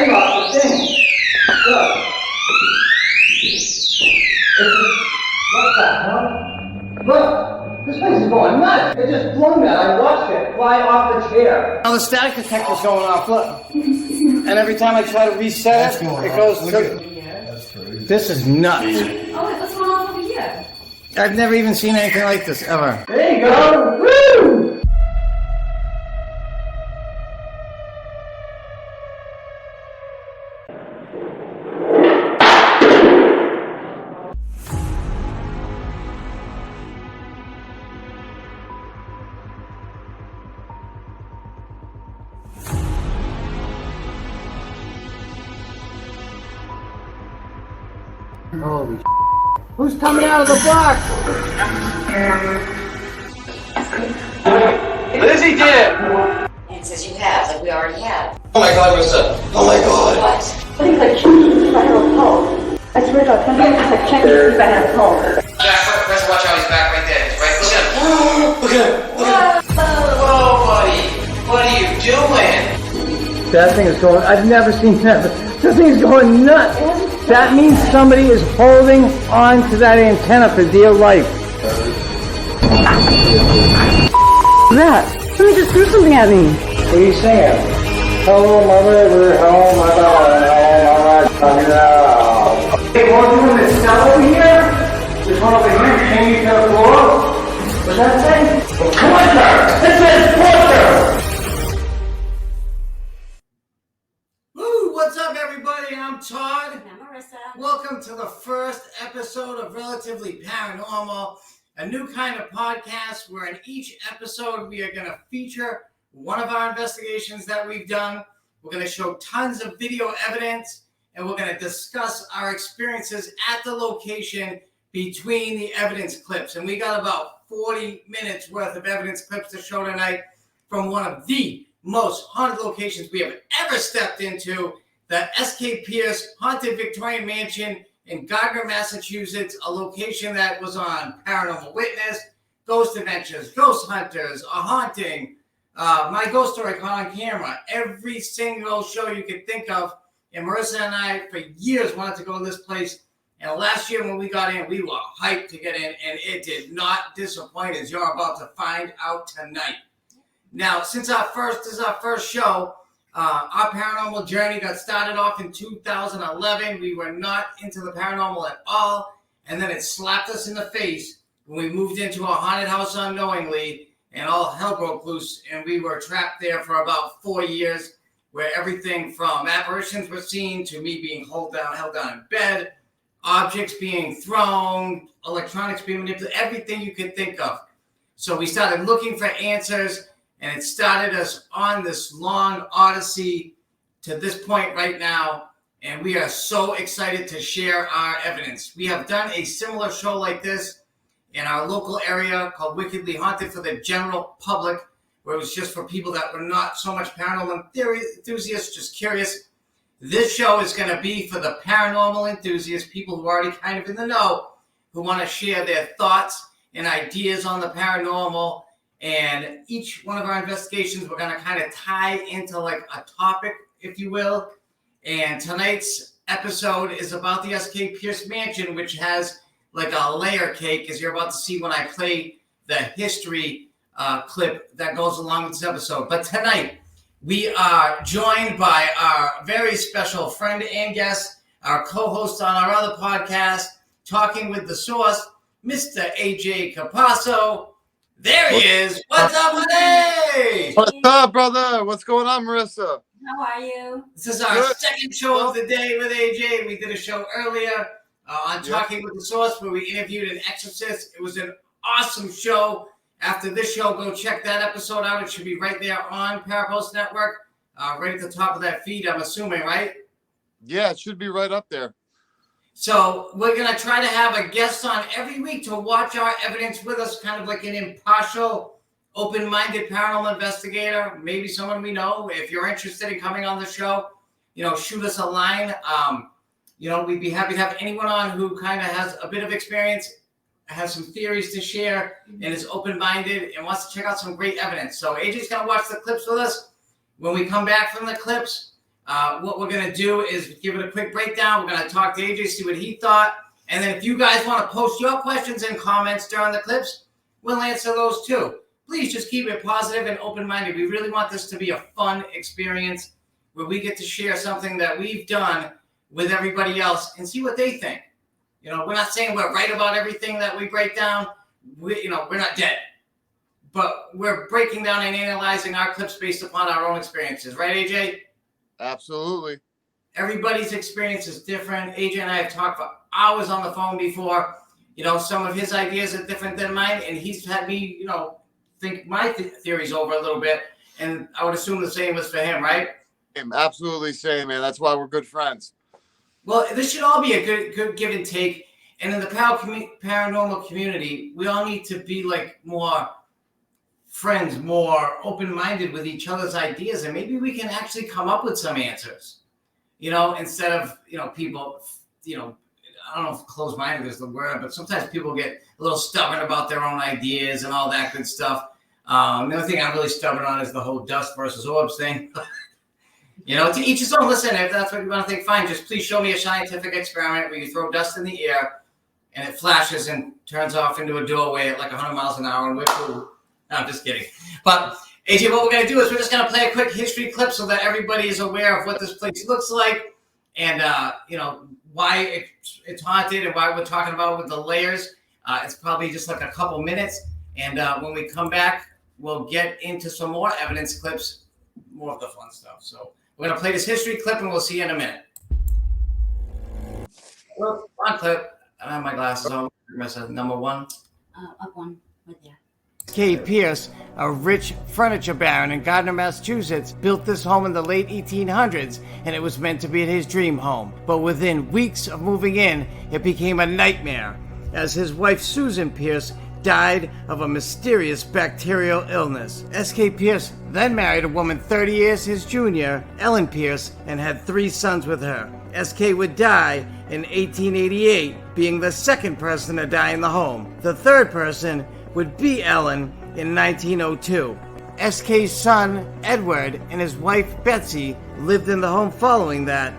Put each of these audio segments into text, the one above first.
thing off the thing. Look. What's that, huh? Look, this place is going nuts. It just flung that. I watched it fly off the chair. Now the static detector's going off, look. And every time I try to reset it, it goes to... This is nuts. Oh, what's going on over here? I've never even seen anything like this, ever. There you go. Woo! Holy shit. Who's coming out of the box? Lizzie did! It says you have, like we already have. Oh my god, Marissa. Oh my god. What? I think like checking if I have a pulse. I swear to God, sometimes it's like checking if I have a pulse. Jack, press watch out, he's back right there. He's right, look at him. Look at him. Look at him. Whoa, buddy. What are you doing? That thing is going, I've never seen that. This thing is going nuts. That means somebody is holding on to that antenna for dear life. That. Somebody just threw something at me. What are you saying? Hello, my river, hello, my daughter, hello, my river. Hey, won't you want to stop over here? This one over here, change to the floor? What's that say? Torture! It says torture! Woo! What's up, everybody? I'm Todd. And I'm Marissa. Welcome to the first episode of Relatively Paranormal, a new kind of podcast where in each episode we are going to feature one of our investigations that we've done. We're going to show tons of video evidence, and we're going to discuss our experiences at the location between the evidence clips. And we got about 40 minutes worth of evidence clips to show tonight from one of the most haunted locations we have ever stepped into, the S.K. Pierce Haunted Victorian Mansion in Gardner, Massachusetts, a location that was on Paranormal Witness, Ghost Adventures, Ghost Hunters, A Haunting, My Ghost Story Caught on Camera, every single show you could think of. And Marissa and I, for years, wanted to go to this place. And last year when we got in, we were hyped to get in, and it did not disappoint, as you're about to find out tonight. Now, since this is our first show, our paranormal journey got started off in 2011. We were not into the paranormal at all, and then it slapped us in the face when we moved into a haunted house unknowingly, and all hell broke loose, and we were trapped there for about 4 years, where everything from apparitions were seen to me being held down in bed, objects being thrown, electronics being manipulated, everything you could think of. So we started looking for answers, and it started us on this long odyssey to this point right now, and we are so excited to share our evidence. We have done a similar show like this in our local area called Wickedly Haunted for the general public, where it was just for people that were not so much paranormal enthusiasts, just curious. This show is going to be for the paranormal enthusiasts, people who are already kind of in the know, who want to share their thoughts and ideas on the paranormal. And each one of our investigations, we're going to kind of tie into like a topic, if you will. And tonight's episode is about the S.K. Pierce Mansion, which has like a layer cake, as you're about to see when I play the history clip that goes along with this episode. But tonight, we are joined by our very special friend and guest, our co-host on our other podcast, Talking with the Source, Mr. AJ Capasso. There he is. What's up, buddy? What's up, brother? What's going on, Marissa? How are you? This is our second show of the day with AJ. We did a show earlier on Talking with the Source where we interviewed an exorcist. It was an awesome show. After this show, go check that episode out. It should be right there on Parapost Network, right at the top of that feed, I'm assuming, right? Yeah, it should be right up there. So we're going to try to have a guest on every week to watch our evidence with us, kind of like an impartial, open-minded paranormal investigator, maybe someone we know. If you're interested in coming on the show, shoot us a line. We'd be happy to have anyone on who kind of has a bit of experience, has some theories to share, and is open-minded and wants to check out some great evidence. So AJ's going to watch the clips with us. When we come back from the clips, What we're going to do is give it a quick breakdown. We're going to talk to AJ, see what he thought. And then if you guys want to post your questions and comments during the clips, we'll answer those too. Please just keep it positive and open-minded. We really want this to be a fun experience where we get to share something that we've done with everybody else and see what they think. We're not saying we're right about everything that we break down. We're not dead. But we're breaking down and analyzing our clips based upon our own experiences. Right, AJ? Absolutely. Everybody's experience is different. AJ and I have talked for hours on the phone before. Some of his ideas are different than mine, and he's had me, think my theories over a little bit. And I would assume the same was for him, right? Absolutely same, man. That's why we're good friends. Well, this should all be a good give and take. And in the paranormal community, we all need to be like more friends, more open-minded with each other's ideas, and maybe we can actually come up with some answers. Instead of people, I don't know if closed-minded is the word, but sometimes people get a little stubborn about their own ideas and all that good stuff. The only thing I'm really stubborn on is the whole dust versus orbs thing. To each his own. Listen, if that's what you want to think, fine. Just please show me a scientific experiment where you throw dust in the air and it flashes and turns off into a doorway at like 100 miles an hour and we're cool. No, I'm just kidding. But AJ, what we're going to do is we're just going to play a quick history clip so that everybody is aware of what this place looks like and, why it's haunted and why we're talking about with the layers. It's probably just like a couple minutes. And when we come back, we'll get into some more evidence clips, more of the fun stuff. So we're going to play this history clip and we'll see you in a minute. Well, on clip. I don't have my glasses on. Number one. Up one with you. S.K. Pierce, a rich furniture baron in Gardner, Massachusetts, built this home in the late 1800s, and it was meant to be his dream home. But within weeks of moving in, it became a nightmare, as his wife Susan Pierce died of a mysterious bacterial illness. S.K. Pierce then married a woman 30 years his junior, Ellen Pierce, and had 3 sons with her. S.K. would die in 1888, being the second person to die in the home. The third person would be Ellen in 1902. S.K.'s son, Edward, and his wife, Betsy, lived in the home following that.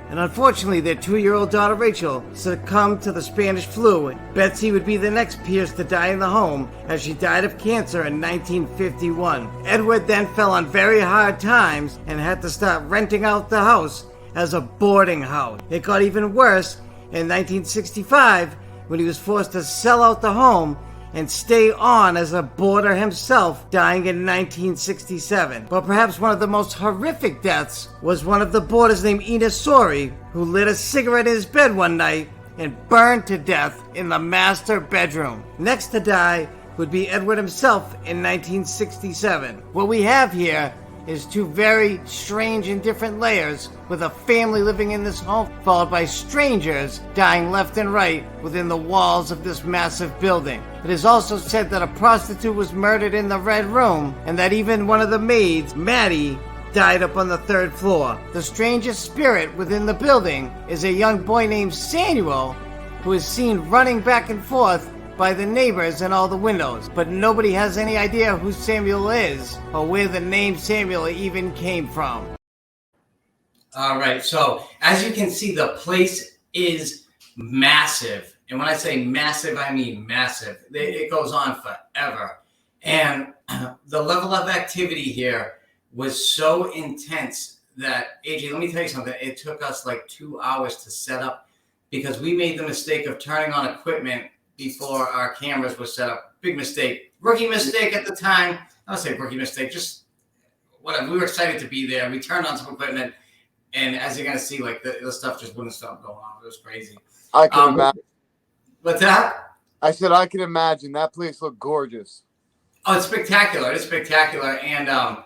And unfortunately, their 2-year-old daughter, Rachel, succumbed to the Spanish flu. Betsy would be the next Pierce to die in the home, as she died of cancer in 1951. Edward then fell on very hard times and had to start renting out the house as a boarding house. It got even worse in 1965 when he was forced to sell out the home and stay on as a boarder himself, dying in 1967. But perhaps one of the most horrific deaths was one of the boarders named Enos Sori, who lit a cigarette in his bed one night and burned to death in the master bedroom. Next to die would be Edward himself in 1967. What we have here is 2 very strange and different layers, with a family living in this home, followed by strangers dying left and right within the walls of this massive building. It is also said that a prostitute was murdered in the Red Room, and that even one of the maids, Maddie, died up on the 3rd floor. The strangest spirit within the building is a young boy named Samuel, who is seen running back and forth by the neighbors in all the windows, but nobody has any idea who Samuel is or where the name Samuel even came from. All right, so as you can see, the place is massive. And when I say massive, I mean massive. It goes on forever. And the level of activity here was so intense that, AJ, let me tell you something. It took us like 2 hours to set up because we made the mistake of turning on equipment before our cameras were set up. Big mistake. Rookie mistake at the time. I don't say rookie mistake, just whatever. We were excited to be there. We turned on some equipment, and as you're going to see, like the stuff just wouldn't stop going on. It was crazy. I can imagine. What's that? I said I can imagine. That place looked gorgeous. Oh, it's spectacular. It's spectacular. And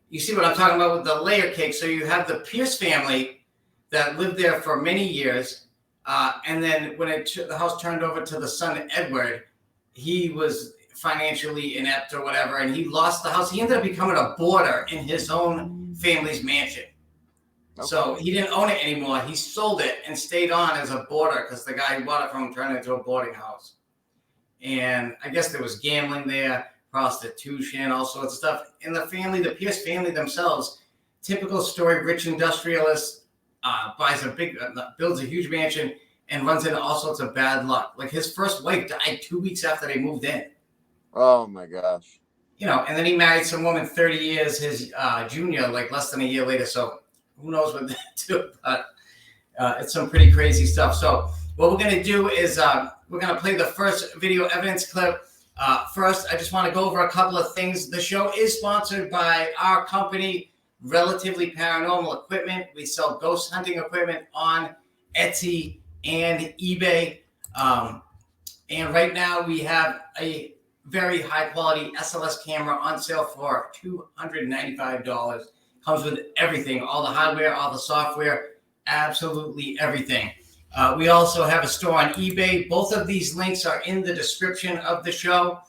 you see what I'm talking about with the layer cake. So you have the Pierce family that lived there for many years. And then when the house turned over to the son, Edward, he was financially inept or whatever, and he lost the house. He ended up becoming a boarder in his own family's mansion. Okay. So he didn't own it anymore. He sold it and stayed on as a boarder because the guy who bought it from him turned it into a boarding house. And I guess there was gambling there, prostitution, all sorts of stuff. And the family, the Pierce family themselves, typical story, rich industrialist, builds a huge mansion and runs into all sorts of bad luck. Like his first wife died 2 weeks after they moved in. Oh my gosh. You know, and then he married some woman 30 years his junior, like less than a year later. So who knows what that do? But it's some pretty crazy stuff. So what we're going to do is we're going to play the first video evidence clip. First, I just want to go over a couple of things. The show is sponsored by our company, Relatively Paranormal Equipment. We sell ghost hunting equipment on Etsy and eBay. And right now we have a very high quality SLS camera on sale for $295. Comes with everything, all the hardware, all the software, absolutely everything. We also have a store on eBay. Both of these links are in the description of the show.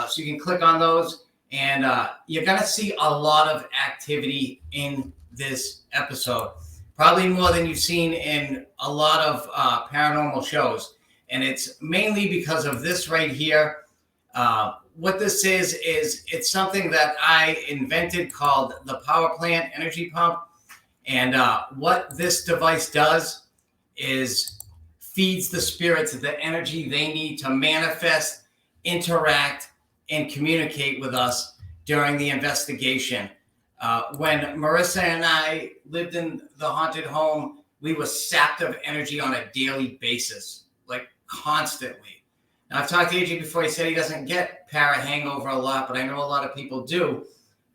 So you can click on those. And you're going to see a lot of activity in this episode. Probably more than you've seen in a lot of paranormal shows. And it's mainly because of this right here. What this is it's something that I invented called the power plant energy pump. And what this device does is feeds the spirits the energy they need to manifest, interact, and communicate with us during the investigation. When Marissa and I lived in the haunted home, we were sapped of energy on a daily basis, like constantly. Now, I've talked to AJ before. He said he doesn't get para hangover a lot, but I know a lot of people do.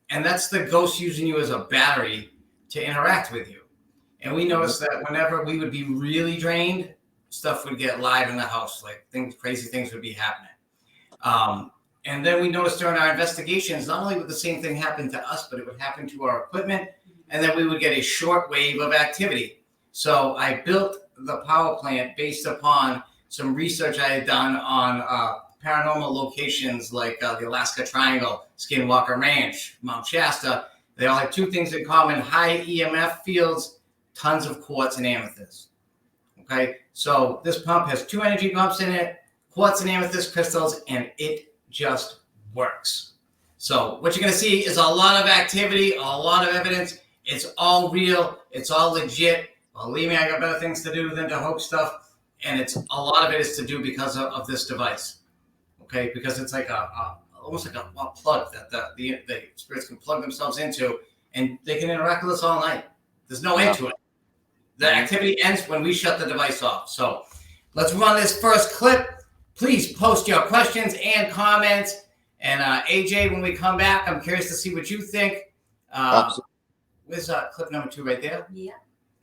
And that's the ghost using you as a battery to interact with you. And we noticed that whenever we would be really drained, stuff would get live in the house, like crazy things would be happening. And then we noticed during our investigations, not only would the same thing happen to us, but it would happen to our equipment, and then we would get a short wave of activity. So I built the power plant based upon some research I had done on paranormal locations like the Alaska Triangle, Skinwalker Ranch, Mount Shasta. They all have two things in common: high EMF fields, tons of quartz and amethyst. Okay, so this pump has 2 energy pumps in it, quartz and amethyst crystals, and it just works. So what you're going to see is a lot of activity, a lot of evidence. It's all real. It's all legit. Believe me, I got better things to do than to hoax stuff. And it's a lot of it is to do because of this device. Okay, because it's like almost like a plug that the spirits can plug themselves into, and they can interact with us all night. There's no end to it. The activity ends when we shut the device off. So let's run this first clip. Please post your questions and comments. And AJ, when we come back, I'm curious to see what you think. Where's clip number 2 right there? Yeah.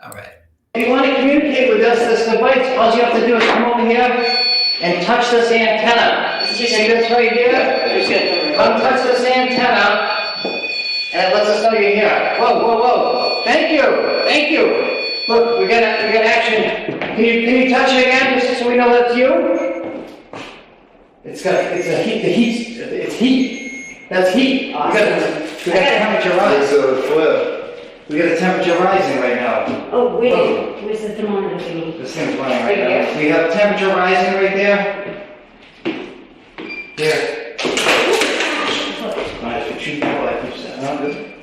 All right. If you want to communicate with us, this device, all you have to do is come over here and touch this antenna. See this right here? Come touch this antenna, and it lets us know you're here. Whoa, whoa, whoa. Thank you. Look, we got action. Can you touch it again, just so we know that's you? It's heat. That's heat. We got temperature rising. We got a temperature rising right now. Oh, wait. Where's the thermometer thingy? This thing's running right now. We have temperature rising right there. Here.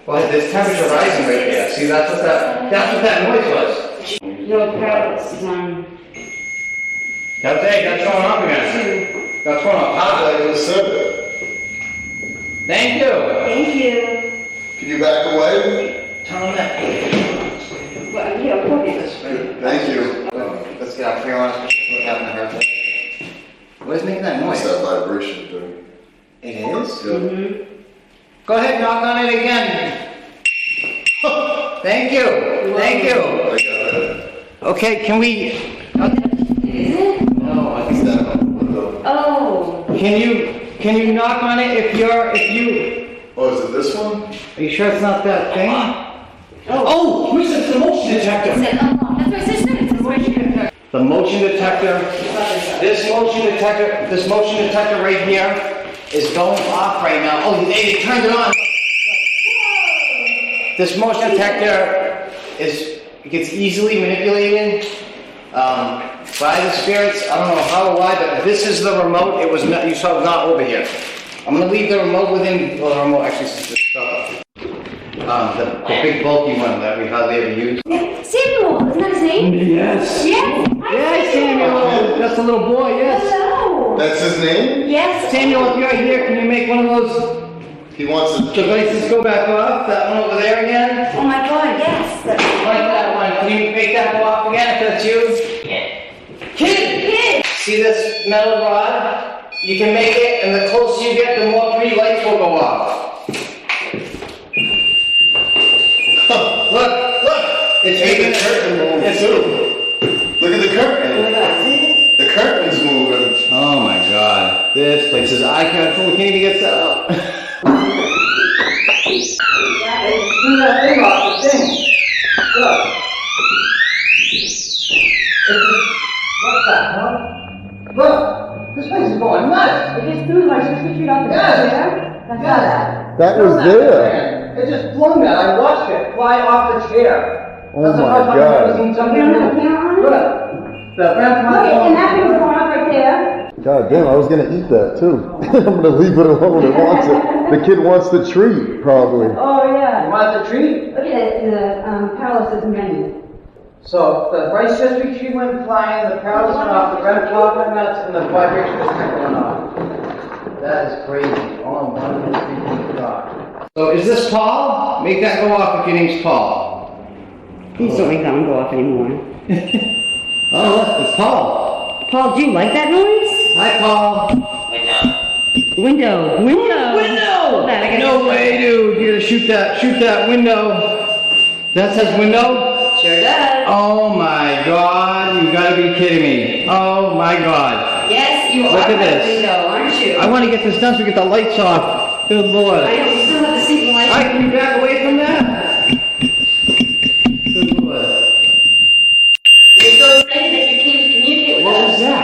Well, there's temperature rising right there. See, that's what that noise was. No, Parapost is on. That's going up again. That's going up. Thank you. Can you back away? Tell them that. Well, yeah, put it. Thank you. Let's get up here on what happened to her. What is making that noise? What's that vibration doing? It is? Yeah. Mm-hmm. Go ahead, knock on it again. Thank you. I got it. Okay, can we? Is it? No, I think that. Oh. Can you knock on it if you? Oh, is it this one? Are you sure it's not that thing? Oh, it's the motion detector. Is it? Oh, that's what I said. It's a motion detector. The motion detector. This motion detector right here is going off right now. Oh, they turned it on. This motion detector gets easily manipulated by the spirits. I don't know how or why, but this is the remote. It was not. You saw it not over here. I'm gonna leave the remote within. Well, the remote actually. The big bulky one that we hardly ever use. Samuel, isn't that his name? Yes. Yes. Yes, Samuel. That's a little boy, yes. Hello. That's his name? Yes. Samuel, if you're here, can you make one of those He wants to. devices go back off? That one over there again? Oh my God, yes. Like that one. Can you make that go off again if that's you? Kid! See this metal rod? You can make it, and the closer you get, the more pretty lights will go off. Look! It's Hey, making the curtain moved It's too. Look at the curtain. The curtain's moving. Oh my God. This place is eye control. We can't even get set up. Do that thing off the thing. Look. What's that, huh? Look. This place is going nuts. It just threw like 60 feet off the Yes. chair. That's not that. That was there. It just flung that. I watched it fly off the chair. Oh That's the my first time I've God. ever seen something You don't have a do. camera on it? Look. The friend Look, and that thing's going up right there. God damn, I was gonna eat that too. I'm gonna leave it alone. It wants it. The kid wants the treat, probably. Oh, You yeah. want the treat? Look at it, the Parapost menu. So the Rice Krispie treat went flying, the parallels went off, the red chocolate nuts, and the vibration disconnect went off. That is crazy. All in one little freaking thought. So is this Paul? Make that go off if your name's Paul. Please don't make that one go off anymore. Oh look, it's Paul. Paul, do you like that noise? Hi Paul. Window. Hold that, I gotta No way, dude. You're gonna shoot that window. That says window? Sure does. Oh my God, you gotta be kidding me. Oh my God. Yes, you Look are at by the this. window, aren't you? I want to get this done so we get the lights off. Good Lord. I know, we still have the sinking light. Alright, can you back away from that? Good Lord. We're so excited that you came to communicate with What us. was that?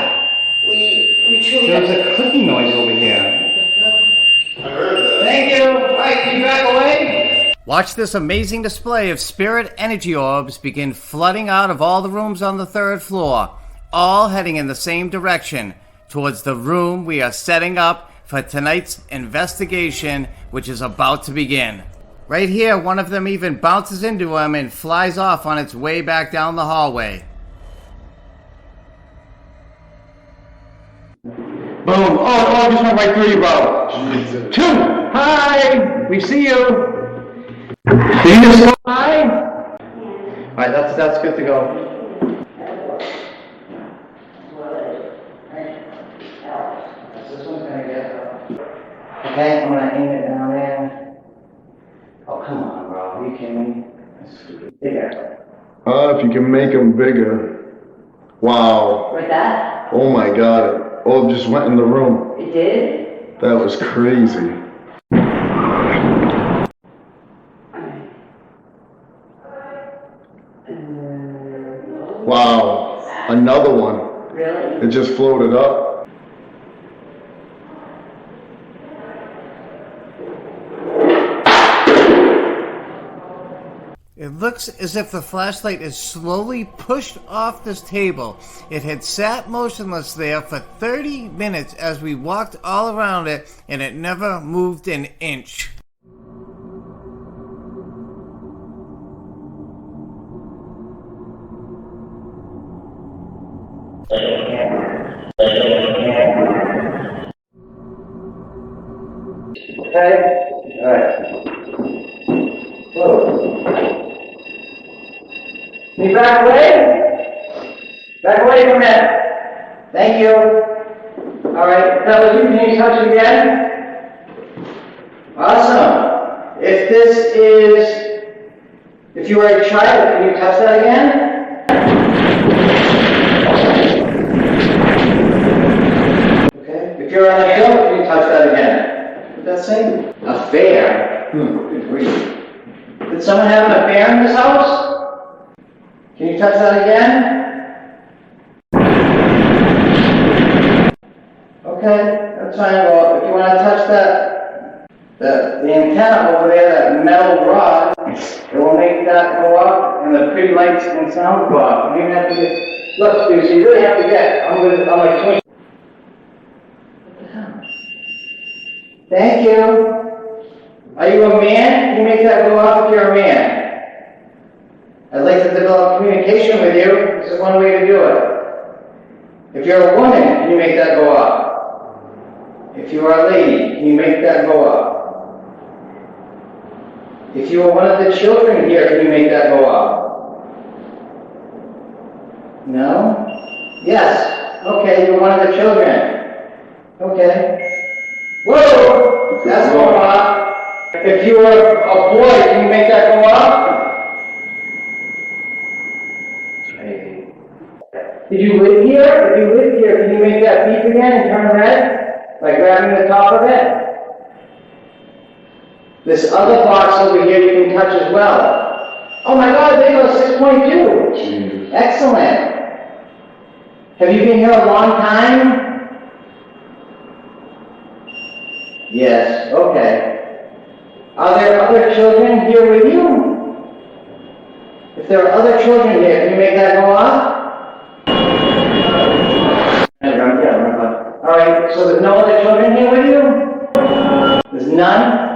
We truly There was have a clicking noise over here. I heard that. Thank you. Alright, can you back away? Watch this amazing display of spirit energy orbs begin flooding out of all the rooms on the third floor, all heading in the same direction, towards the room we are setting up for tonight's investigation, which is about to begin. Right here, one of them even bounces into him and flies off on its way back down the hallway. Boom. Oh, it just went right through you, bro. Jesus. 2. Hi. We see you. See you so high. Alright, that's good to go. This one's gonna get. Okay, I'm gonna aim it down there. Oh, come on, bro. Are you kidding me? That's stupid. Bigger. If you can make them bigger. Wow. with that. Oh my God. It all just went in the room. It did. That was crazy. Wow. Another one. Really? It just floated up. It looks as if the flashlight is slowly pushed off this table. It had sat motionless there for 30 minutes as we walked all around it, and it never moved an inch. Okay? Alright. Whoa. Can you back away? Back away from it. Thank you. Alright, that was you. Can you touch it again? Awesome. If you were a child, can you touch that again? Okay. If you're an adult, can you touch that again? What did that say? Affair? Good grief. Did someone have an affair in this house? Can you touch that again? Okay, that's fine. Well, if you want to touch the antenna over there, that metal rod, it will make that go up, and the pretty lights and sound go up. You have to get, look, dude, so you really have to get, I'm like 20. What the hell? Thank you. Are you a man? Can you make that go off if you're a man? I'd like to develop communication with you. This is one way to do it. If you're a woman, can you make that go off? If you are a lady, can you make that go off? If you are one of the children here, can you make that go off? No? Yes. Okay, you're one of the children. Okay. Whoa! That's going off. If you were a boy, can you make that go off? Did you live here? If you live here, can you make that beep again and turn red? By grabbing the top of it? This other box over here you can touch as well. Oh my God, there you go, 6.2. Excellent. Have you been here a long time? Yes, okay. Are there other children here with you? If there are other children here, can you make that go off? Alright, so there's no other children here with you? There's none?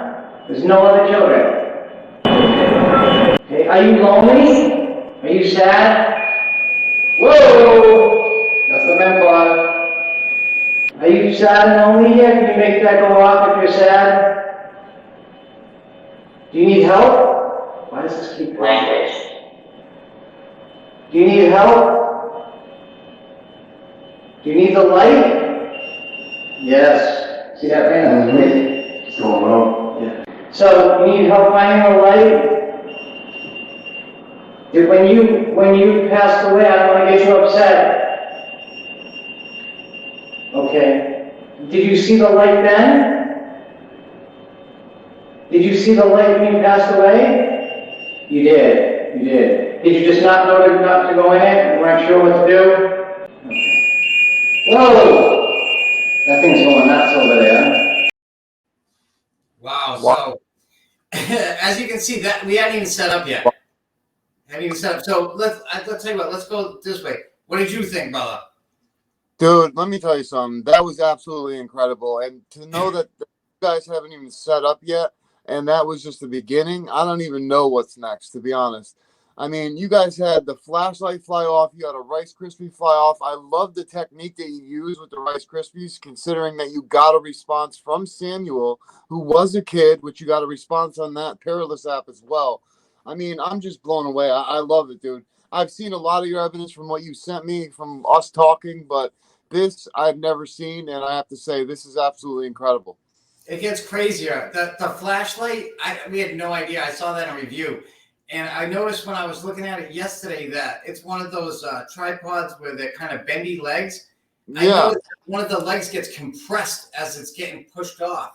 There's no other children. Okay, are you lonely? Are you sad? Whoa! That's the REM pod. Are you sad and lonely here? Can you make that go off if you're sad? Do you need help? Why does this keep going? Do you need help? Do you need the light? Yes. See that random? It's going on. Yeah. So, you need help finding the light? When you passed away, I don't want to get you upset. Okay. Did you see the light then? Did you see the light when you passed away? You did. You did. Did you just not know not to go in it? You weren't sure what to do? Okay. Whoa! That thing's going nuts over there. Wow. So, as you can see, that we hadn't even set up yet. Haven't even set up. So let's tell you what. Let's go this way. What did you think, brother? Dude, let me tell you something. That was absolutely incredible. And to know that you guys haven't even set up yet, and that was just the beginning, I don't even know what's next, to be honest. I mean, you guys had the flashlight fly off. You had a Rice Krispie fly off. I love the technique that you used with the Rice Krispies, considering that you got a response from Samuel, who was a kid, which you got a response on that Perilous app as well. I mean, I'm just blown away. I love it, dude. I've seen a lot of your evidence from what you sent me, from us talking, but this I've never seen, and I have to say, this is absolutely incredible. It gets crazier. The flashlight, we had no idea. I saw that in a review. And I noticed when I was looking at it yesterday that it's one of those tripods where they're kind of bendy legs. Yeah. I noticed one of the legs gets compressed as it's getting pushed off.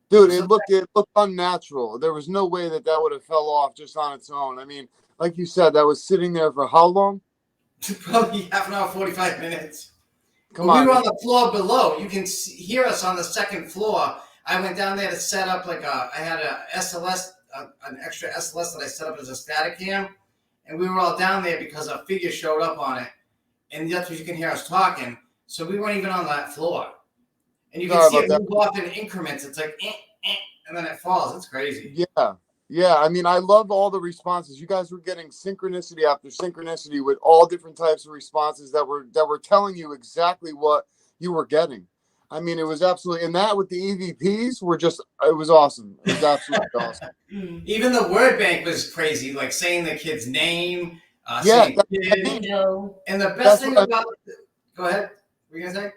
Dude, it looked unnatural. There was no way that would have fell off just on its own. I mean, like you said, that was sitting there for how long? Probably half an hour, 45 minutes. Come on. We were on the floor below. You can hear us on the second floor. I went down there to set up I had a SLS, an extra SLS that I set up as a static cam. And we were all down there because a figure showed up on it. And that's what you can hear us talking. So we weren't even on that floor. And you can see it move off in increments. It's like, and then it falls. It's crazy. Yeah. Yeah. I mean, I love all the responses. You guys were getting synchronicity after synchronicity with all different types of responses that were telling you exactly what you were getting. I mean, it was absolutely, and that with the EVPs it was awesome. It was absolutely awesome. Even the word bank was crazy, like saying the kid's name. Yeah. And the best thing about go ahead. What were you going to say?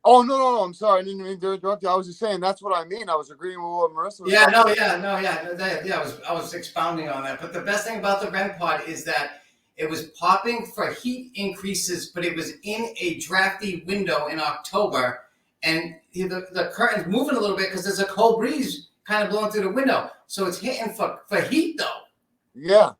Oh, no. I'm sorry. I didn't mean to interrupt you. I was just saying that's what I mean. I was agreeing with what Marissa was saying. I was expounding on that. But the best thing about the REM pod is that it was popping for heat increases, but it was in a drafty window in October. And the curtain's moving a little bit because there's a cold breeze kind of blowing through the window. So it's hitting for heat, though. Yeah.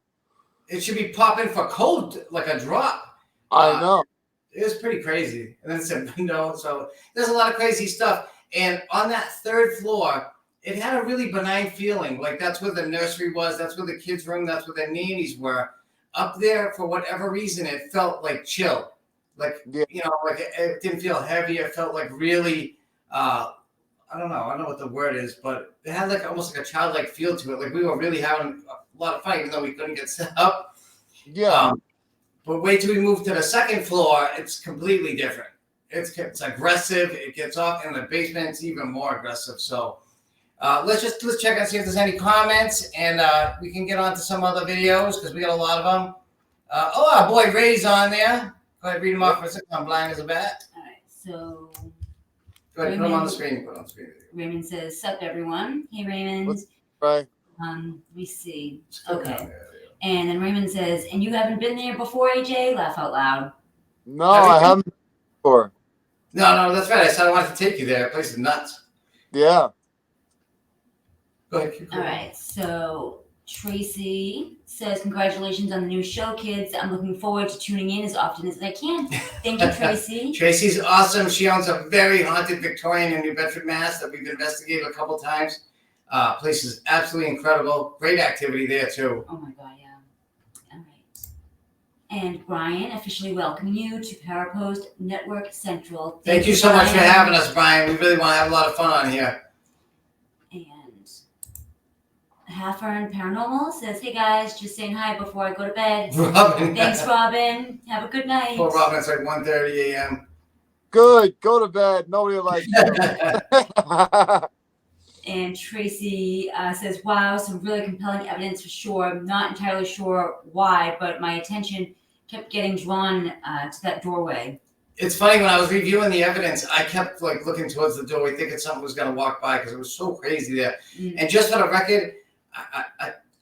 It should be popping for cold, like a drop. I know. It was pretty crazy. And then it's a window. So there's a lot of crazy stuff. And on that third floor, it had a really benign feeling. Like that's where the nursery was. That's where the kids' room. That's where the nannies were. Up there, for whatever reason, it felt like chill. Like, yeah. Like it didn't feel heavy. It felt like really I don't know what the word is, but it had like almost like a childlike feel to it. Like we were really having a lot of fun, even though we couldn't get set up. Yeah. But wait till we move to the second floor, it's completely different. It's aggressive. It gets off in the basement. It's even more aggressive. So let's check and see if there's any comments, and we can get on to some other videos because we got a lot of them. Our boy Ray's on there. Go ahead, read him off for a second. I'm blind as a bat. All right, so Go ahead, put him on the screen. Put him on the screen. Raymond says, "Sup, everyone." Hey, Raymond. Right. We see. Okay. And then Raymond says, "And you haven't been there before, AJ?" Laugh out loud. No, I haven't before. No, that's right. I said I wanted to take you there. The place is nuts. Yeah. Go ahead. Keep All going. right, so Tracy says, "Congratulations on the new show, kids. I'm looking forward to tuning in as often as I can." Thank you, Tracy. Tracy's awesome. She owns a very haunted Victorian in New Bedford, Mass. that we've investigated a couple times. Place is absolutely incredible. Great activity there too. Oh my God, yeah. All right. And Brian, officially welcoming you to Parapost Network Central. Thank you so much for having us, Brian. We really want to have a lot of fun on here. And Halfern Paranormal says, "Hey guys, just saying hi before I go to bed." Robin. Thanks, Robin. Have a good night. Poor Robin, it's like 1:30 a.m. Good. Go to bed. Nobody likes you. And Tracy says, "Wow, some really compelling evidence for sure. I'm not entirely sure why, but my attention kept getting drawn to that doorway." It's funny, when I was reviewing the evidence, I kept like looking towards the doorway, thinking something was going to walk by because it was so crazy there. Mm. And just for the record,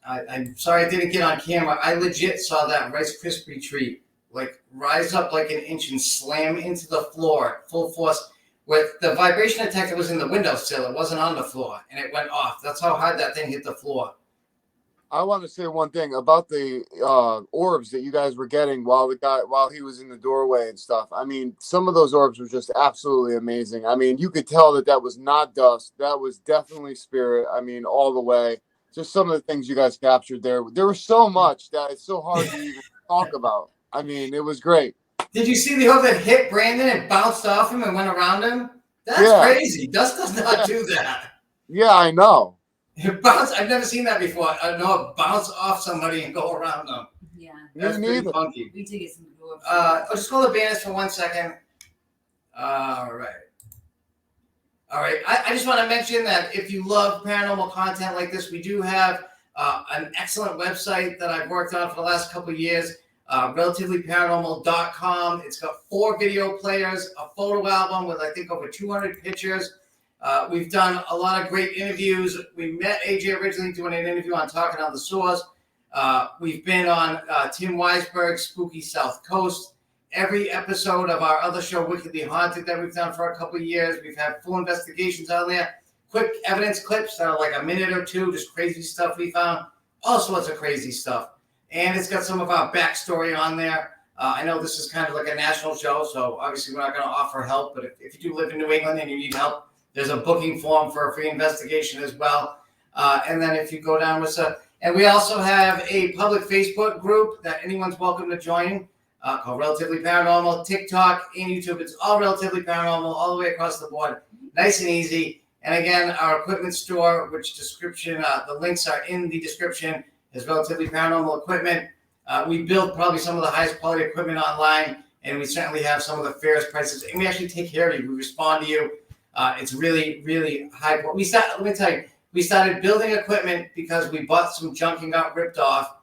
I'm sorry I didn't get on camera. I legit saw that Rice Krispie treat like rise up like an inch and slam into the floor full force. With the vibration detector was in the windowsill, it wasn't on the floor, and it went off. That's how hard that thing hit the floor. I want to say one thing about the orbs that you guys were getting while he was in the doorway and stuff. I mean, some of those orbs were just absolutely amazing. I mean, you could tell that was not dust. That was definitely spirit. I mean, all the way. Just some of the things you guys captured there. There was so much that it's so hard to even talk about. I mean, it was great. Did you see the hook that hit Brandon and bounced off him and went around him? That's crazy. Dust does not do that. Yeah, I know. It bounced. I've never seen that before. I know it bounce off somebody and go around them. Yeah. That's pretty funky. We did get some good orbs. I'll just call the banners for 1 second. All right. I just want to mention that if you love paranormal content like this, we do have an excellent website that I've worked on for the last couple of years. relativelyparanormal.com. It's got 4 video players, a photo album with I think over 200 pictures. We've done a lot of great interviews. We met AJ originally doing an interview on Talking on the Source. We've been on Tim Weisberg's Spooky South Coast. Every episode of our other show, Wickedly Haunted, that we've done for a couple of years. We've had full investigations on there. Quick evidence clips that are like a minute or two, just crazy stuff we found. All sorts of crazy stuff. And it's got some of our backstory on there. I know this is kind of like a national show, so obviously we're not going to offer help. But if you do live in New England and you need help, there's a booking form for a free investigation as well. And then if you go down with and we also have a public Facebook group that anyone's welcome to join called Relatively Paranormal. TikTok and YouTube, it's all Relatively Paranormal all the way across the board. Nice and easy. And again, our equipment store, which description, the links are in the description, is Relatively Paranormal Equipment. We build probably some of the highest quality equipment online, and we certainly have some of the fairest prices. And we actually take care of you. We respond to you. It's really, really high. Let me tell you, we started building equipment because we bought some junk and got ripped off.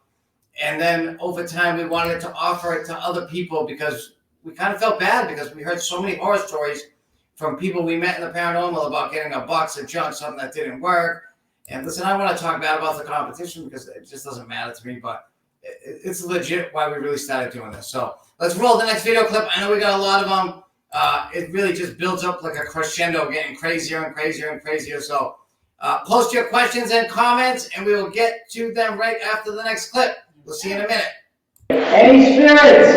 And then over time, we wanted to offer it to other people because we kind of felt bad because we heard so many horror stories from people we met in the paranormal about getting a box of junk, something that didn't work. And listen, I want to talk bad about the competition because it just doesn't matter to me, but it's legit why we really started doing this. So let's roll the next video clip. I know we got a lot of them. It really just builds up like a crescendo, getting crazier and crazier and crazier. So post your questions and comments, and we will get to them right after the next clip. We'll see you in a minute. Any spirits,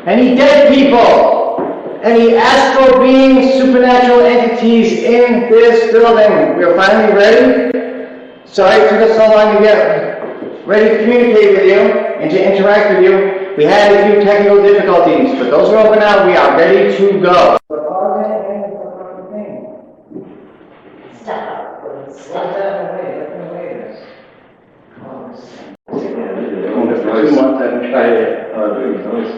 any dead people, any astral beings, supernatural entities in this building. We are finally ready. Sorry it took us so long to get ready to communicate with you and to interact with you. We had a few technical difficulties, but those are over now. We are ready to go. noise. 2 months I haven't tried it. Big noise.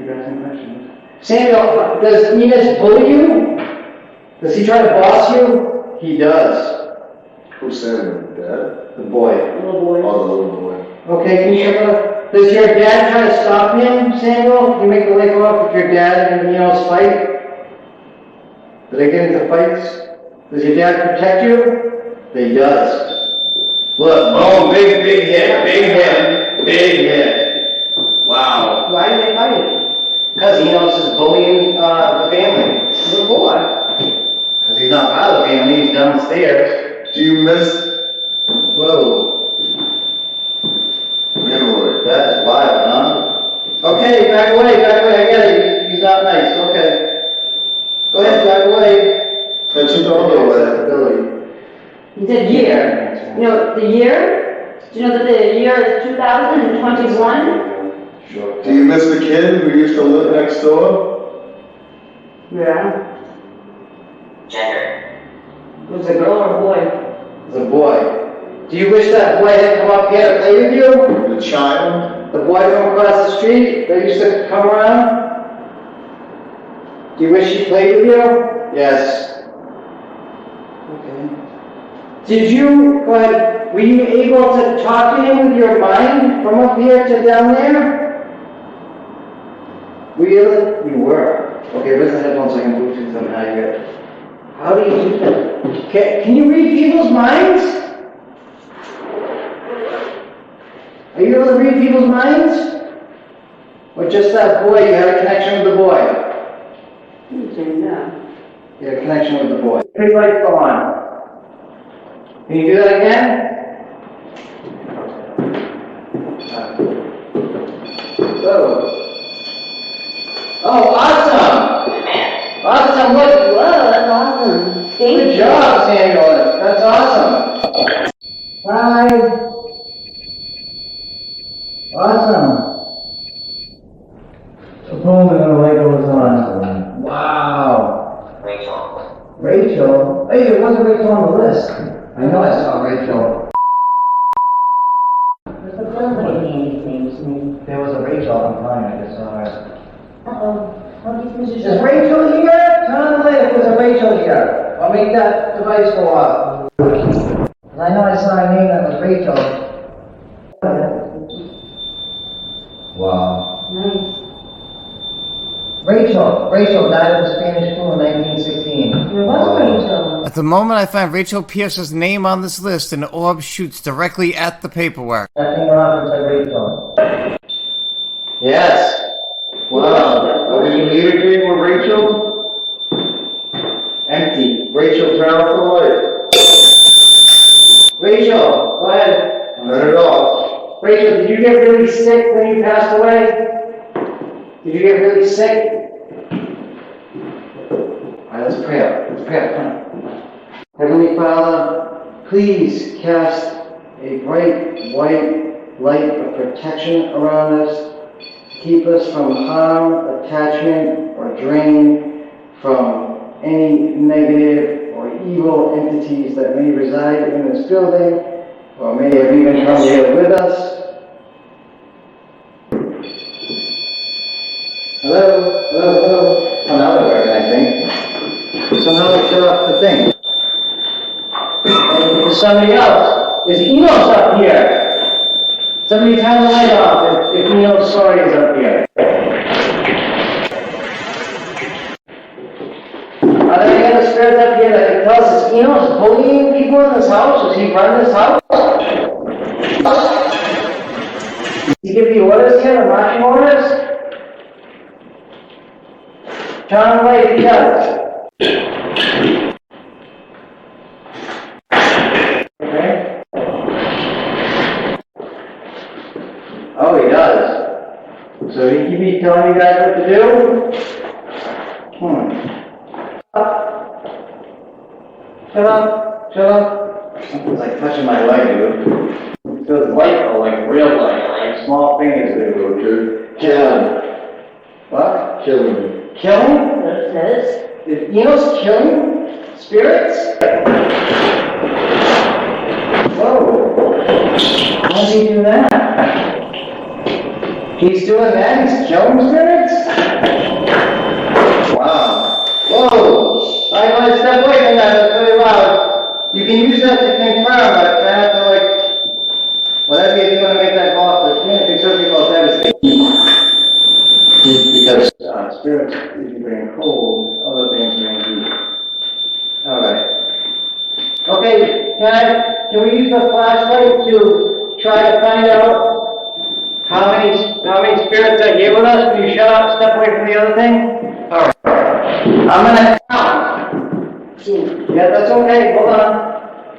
You got some questions? Samuel, does Enos bully you? Does he try to boss you? He does. Who's Samuel? Dad? The boy. Little boy. Oh, the little boy. Okay, can you does your dad try to stop him, Samuel? Can you make the leg go off with your dad and Enos fight? Do they get into fights? Does your dad protect you? He does. Look. Oh, big hit. Big hit. Wow. Why do they fight? Because Enos is bullying the family. Little boy. Because he's not part of the family, he's downstairs. Do you miss Whoa. Grandboy? That is wild, huh? Okay, back away, I get it. He's not nice, okay. Go ahead, back away. Touch it all the way. Billy. You said year. You know, the year? Do you know that the year is 2021? Sure. Do you miss the kid who used to live next door? Yeah. Gender. It was a girl or a boy? It's a boy. Do you wish that boy had come up here to play with you? The child? The boy from across the street that used to come around? Do you wish he played with you? Yes. Okay. Did you, go ahead, were you able to talk to him with your mind from up here to down there? Were you able to? You were. Okay, where's the headphones so I can Bluetooth them? How do you do that? Can you read people's minds? Are you able to read people's minds? Or just that boy, you had a connection with the boy? You say no. You had a connection with the boy. Pretty lights go on. Can you do that again? Oh, awesome! Awesome, look, Whoa, that's awesome. Thank good you. job, Samuel. That's awesome. Bye. Awesome. The boom and the light goes on. Wow. Rachel? Hey, there wasn't Rachel on the list. I know I saw Rachel. There was a Rachel on mine, I just saw her. Is Rachel here? Turn on the light if there's a Rachel here. I'll make that device go off. I know I saw a name that was Rachel. Wow. Nice. Rachel died at the Spanish flu in 1916. There was Rachel. At the moment I find Rachel Pierce's name on this list, an orb shoots directly at the paperwork. That thing off and said Rachel. Yes. Wow. Did you communicate with Rachel? Empty. Rachel, turn off the light. Rachel, go ahead. Turn it off. Rachel, did you get really sick when you passed away? Did you get really sick? Alright, let's pray up. Let's pray up. Come on. Heavenly Father, please cast a bright white light of protection around us. Keep us from harm, attachment, or drain from any negative or evil entities that may reside in this building or may have even come here with us. Hello. Oh, now they're working, I think. So now we shut off the thing. And there's somebody else. There's Enos up here. Somebody turn the light off if Enos' story is up here. Are there any other spirits up here that can tell us, is Enos bullying people in this house? Does he run this house? Does he give you orders here, the marching orders? Turn the light if he does. Okay. Oh, he does. So he keep telling you guys what to do? Shut up. Something's like touching my leg, dude. It feels light, like real light, like small fingers do, dude. Kill him. What? Kill him. Killing? That's what it says. Is Enos killing spirits? Whoa. How does he do that? He's doing that? He's killing spirits? Wow. Whoa! I want to step away from that. That's really loud. You can use that to confirm, but I have to, like, whatever you do to make that go off, the conservative about that is because spirits usually bring cold, other things bring heat. Alright. Okay, can we use the flashlight to try to find out how many spirits are here with us? Will you shut up, step away from the other thing? Alright. I'm gonna count. Yeah, that's okay, hold on.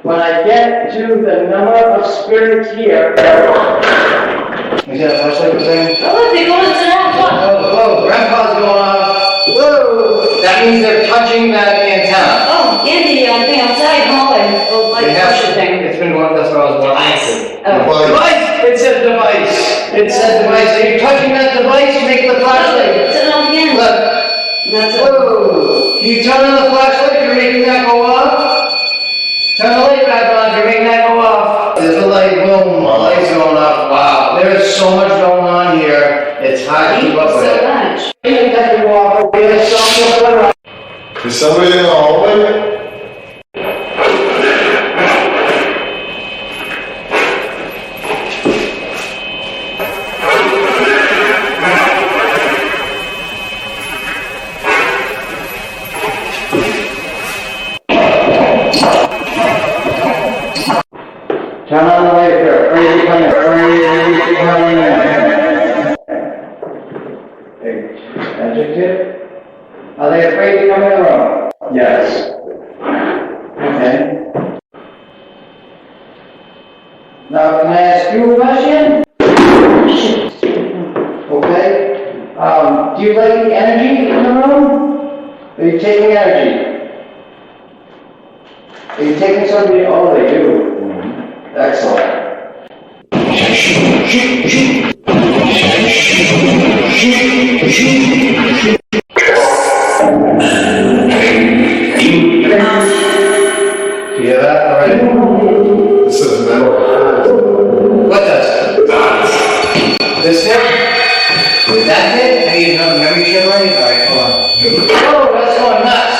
When I get to the number of spirits here. Is that a flashlight we're saying? Oh, look, they're going to the house. Whoa, grandpa's going off. Whoa! That means they're touching that antenna. Oh, and the thing outside, hallway, the light pressure thing. It's been one, that's what I was watching. Oh. Device! It said device. It said device. So you're touching that device, you make the flashlight. Turn it on again. Look. That's it. Whoa! Can you turn on the flashlight? You're making that go off? Turn the light back on, you're making that go off. There's a light, boom, the light's going off. Wow, there's so much going on here. It's hard to keep up with it. So much. Is somebody in the hallway? Turn on the light here. Hurry, come here. Hey, adjective? Are they afraid to come in the room? Yes. Okay. Now, can I ask you a question? Okay. Do you like the energy in the room? Are you taking energy? Are you taking something? Oh, they do. Excellent. You hear that already? This is metal. What does? This hit? Did that hit? I need another memory chip, right? Alright, hold on. Oh, that's going nuts.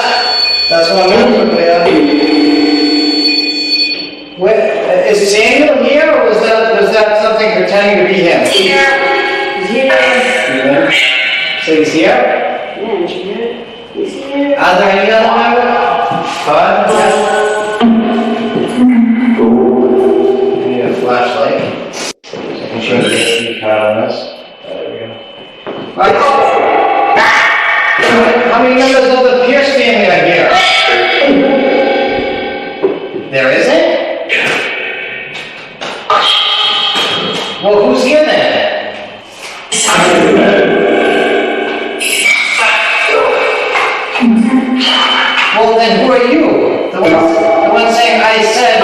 That's going nuts quickly, huh? Is Samuel here, or was that something pretending to be him? He's here. He's here. So he's here? Yeah, did you hear it? He's here. Are there any other members? Todd? Yeah. I need a flashlight. Making sure that it's the card on this. There we go. Right. How many members of the Pierce family are here? There isn't? Well, who's here then? Well, then who are you? The one saying I said.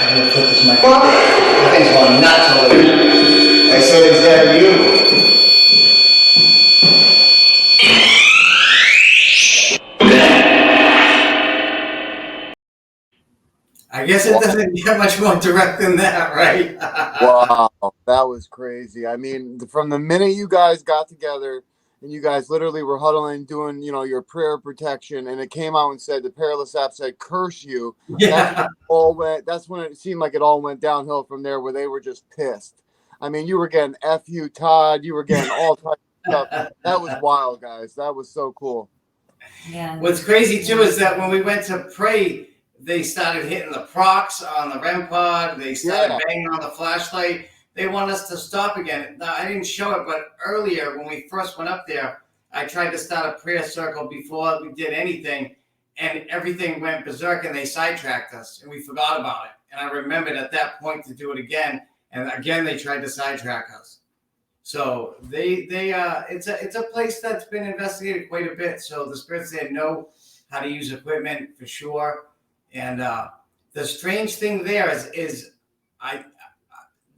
I'm gonna put this mic. That thing's going nuts over there. I said, is that you? I guess it doesn't get much more direct than that, right? Wow, that was crazy. I mean, from the minute you guys got together and you guys literally were huddling, doing, your prayer protection, and it came out and said, the perilous app said, curse you. Yeah. That's when it seemed like it all went downhill from there, where they were just pissed. I mean, you were getting F you, Todd. You were getting all types of stuff. That was wild, guys. That was so cool. Yeah. What's crazy too is that when we went to pray, they started hitting the procs on the REM pod. They started banging on the flashlight. They want us to stop again. Now, I didn't show it, but earlier when we first went up there, I tried to start a prayer circle before we did anything, and everything went berserk, and they sidetracked us, and we forgot about it. And I remembered at that point to do it again, and again they tried to sidetrack us. So it's a place that's been investigated quite a bit. So the spirits there know how to use equipment for sure. And the strange thing there is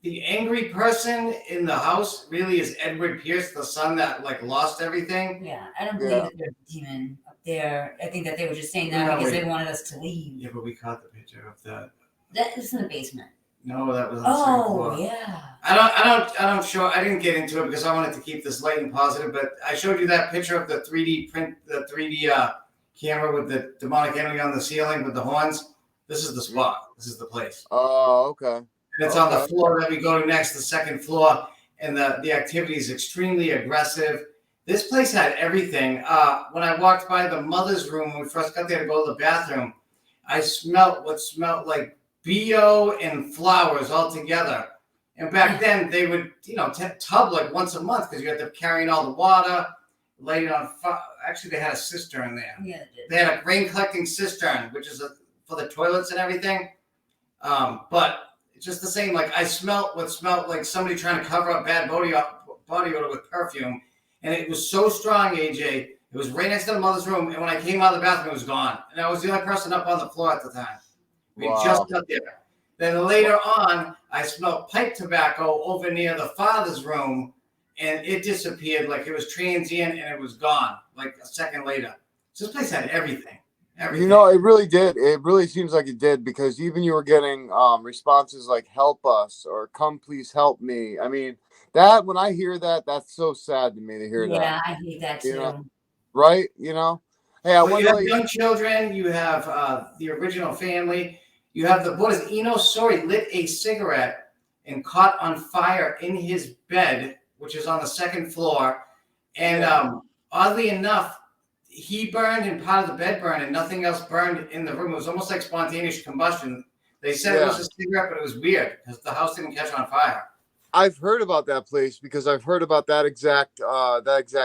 the angry person in the house really is Edward Pierce, the son that lost everything. Yeah, I don't believe that there's a demon up there. I think that they were just saying that No, because wait. they wanted us to leave. Yeah, but we caught the picture of that. That was in the basement. No, that was on the second floor. Oh, yeah. I don't show. I didn't get into it because I wanted to keep this light and positive. But I showed you that picture of the 3D print, the 3D camera with the demonic entity on the ceiling with the horns. This is the spot. This is the place. Oh, okay. And it's on the floor that we go to next, the second floor, and the activity is extremely aggressive. This place had everything. When I walked by the mother's room when we first got there to go to the bathroom, I smelled what smelled like BO and flowers all together. And back then they would, tub like once a month because you had to carry in all the water, lay it on fire. Actually, they had a cistern there. Yeah, They had a rain collecting cistern, which is for the toilets and everything. But it's just the same. Like I smelled what smelled like somebody trying to cover up bad body odor with perfume. And it was so strong, AJ. It was right next to the mother's room. And when I came out of the bathroom, it was gone. And I was the only person up on the floor at the time. We just got there. Then later on, I smelled pipe tobacco over near the father's room. And it disappeared like it was transient and it was gone like a second later. So this place had everything. Everything. It really did. It really seems like it did because even you were getting responses like "help us" or "come please help me." I mean, that when I hear that, that's so sad to me to hear that. Yeah, I hate that too. Right? Hey, I Well, want you to have young children. You have the original family. You have what is Eno Sori lit a cigarette and caught on fire in his bed, which is on the second floor. And oddly enough, he burned and part of the bed burned and nothing else burned in the room. It was almost like spontaneous combustion. They said it was a cigarette, but it was weird because the house didn't catch on fire. I've heard about that place because I've heard about that exact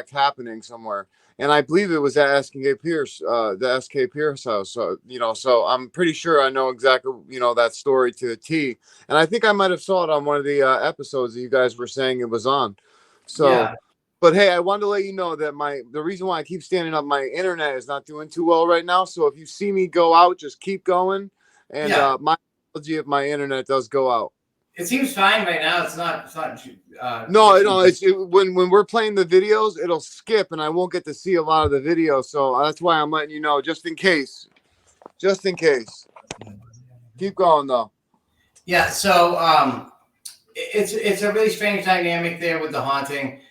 happening somewhere. And I believe it was at SK Pierce, the SK Pierce house. So, so I'm pretty sure I know exactly, that story to the T. And I think I might have saw it on one of the episodes that you guys were saying it was on. So, yeah. But hey, I wanted to let you know that the reason why I keep standing up, my internet is not doing too well right now. So if you see me go out, just keep going. And my apology if my internet does go out. It seems fine right now. It's not. No. It's when we're playing the videos, it'll skip, and I won't get to see a lot of the video. So that's why I'm letting you know, just in case. Just in case. Keep going though. Yeah. So it's a really strange dynamic there with the haunting,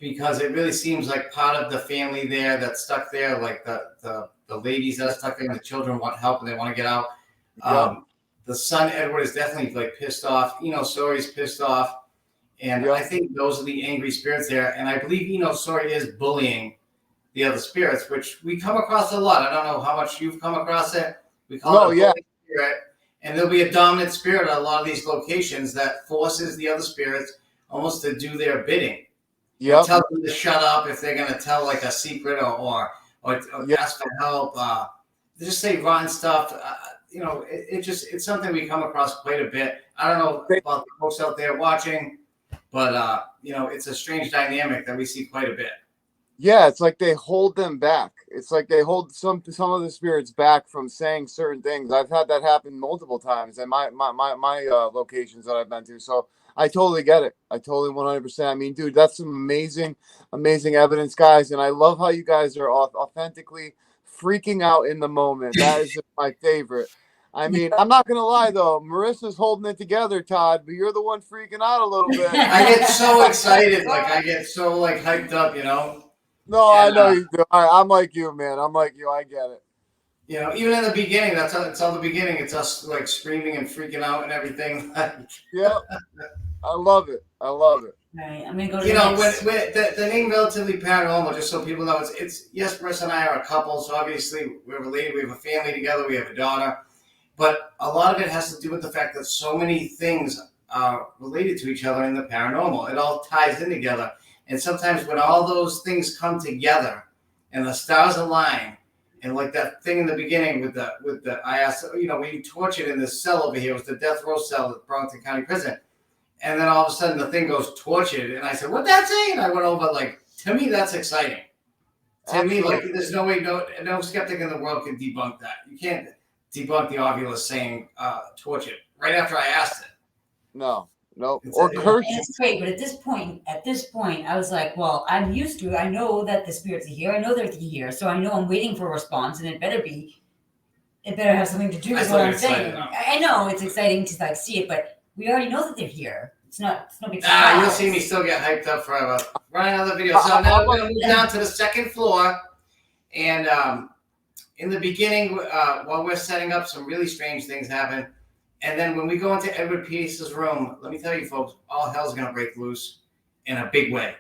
because it really seems like part of the family there that's stuck there, like the ladies that are stuck there, and the children want help and they want to get out. The son, Edward, is definitely like pissed off. Eno Sori's pissed off. And I think those are the angry spirits there. And I believe Eno Sori is bullying the other spirits, which we come across a lot. I don't know how much you've come across it. We call it a bullying spirit. And there'll be a dominant spirit at a lot of these locations that forces the other spirits almost to do their bidding. Tell them to shut up if they're going to tell like a secret or ask for help. Just say rotten stuff. It's something we come across quite a bit. I don't know about the folks out there watching, but it's a strange dynamic that we see quite a bit. Yeah, it's like they hold them back. It's like they hold some of the spirits back from saying certain things. I've had that happen multiple times in my locations that I've been to. So I totally get it. I totally 100%. I mean, dude, that's some amazing evidence, guys. And I love how you guys are authentically freaking out in the moment. That is just my favorite. I mean, I'm not gonna lie though, Marissa's holding it together, Todd, but you're the one freaking out a little bit. I get so excited, I get so hyped up, No, I know you do. I'm like you, man. I'm like you. I get it. Even in the beginning, it's all the beginning. It's us like screaming and freaking out and everything. Yeah, I love it. Right, I'm gonna go to when the name Relatively Paranormal, just so people know, it's yes, Marissa and I are a couple, so obviously we're related. We have a family together. We have a daughter, but a lot of it has to do with the fact that so many things are related to each other in the paranormal. It all ties in together, and sometimes when all those things come together and the stars align, and like that thing in the beginning with the I asked, when you tortured in this cell over here, it was the death row cell at Burlington County Prison. And then all of a sudden the thing goes tortured. And I said, what'd that say? And I went over to me, that's exciting. To me, there's no way, no skeptic in the world can debunk that. You can't debunk the Ovilus saying tortured right after I asked it. No, Nope. Or curse And you. it's great, but at this point, I was like, well, I'm used to it. I know that the spirits are here. I know they're here, so I know I'm waiting for a response, and it better have something to do with what I'm saying. I know it's exciting to like see it, but we already know that they're here. It's no big surprise. You'll see me still get hyped up forever. Run another video. So now we're gonna move down to the second floor, and in the beginning, while we're setting up, some really strange things happen. And then when we go into Edward Pierce's room, let me tell you folks, all hell's going to break loose in a big way.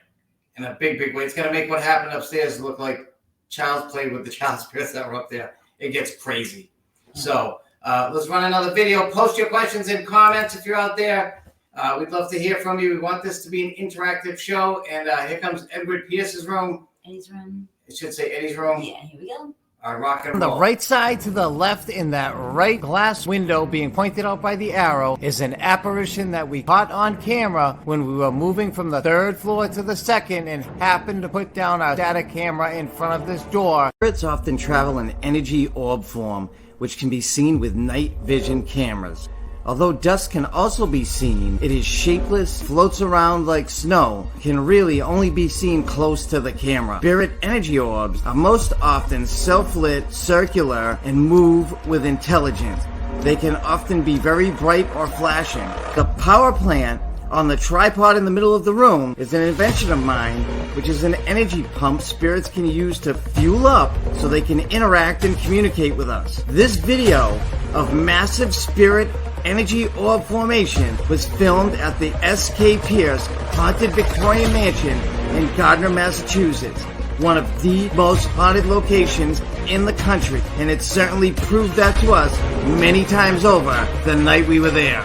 In a big, big way. It's going to make what happened upstairs look like child's play with the child spirits that were up there. It gets crazy. So let's run another video. Post your questions and comments if you're out there. We'd love to hear from you. We want this to be an interactive show. And here comes Edward Pierce's room. Eddie's room. It should say Eddie's room. Yeah, here we go. Rock and On roll. the right side to the left in that right glass window being pointed out by the arrow is an apparition that we caught on camera when we were moving from the third floor to the second and happened to put down our data camera in front of this door. Spirits often travel in energy orb form, which can be seen with night vision cameras. Although dust can also be seen, it is shapeless, floats around like snow, can really only be seen close to the camera. Spirit energy orbs are most often self-lit, circular, and move with intelligence. They can often be very bright or flashing. The power plant on the tripod in the middle of the room is an invention of mine, which is an energy pump spirits can use to fuel up so they can interact and communicate with us. This video of massive spirit energy orb formation was filmed at the S.K. Pierce Haunted Victorian Mansion in Gardner, Massachusetts, one of the most haunted locations in the country, and it certainly proved that to us many times over the night we were there.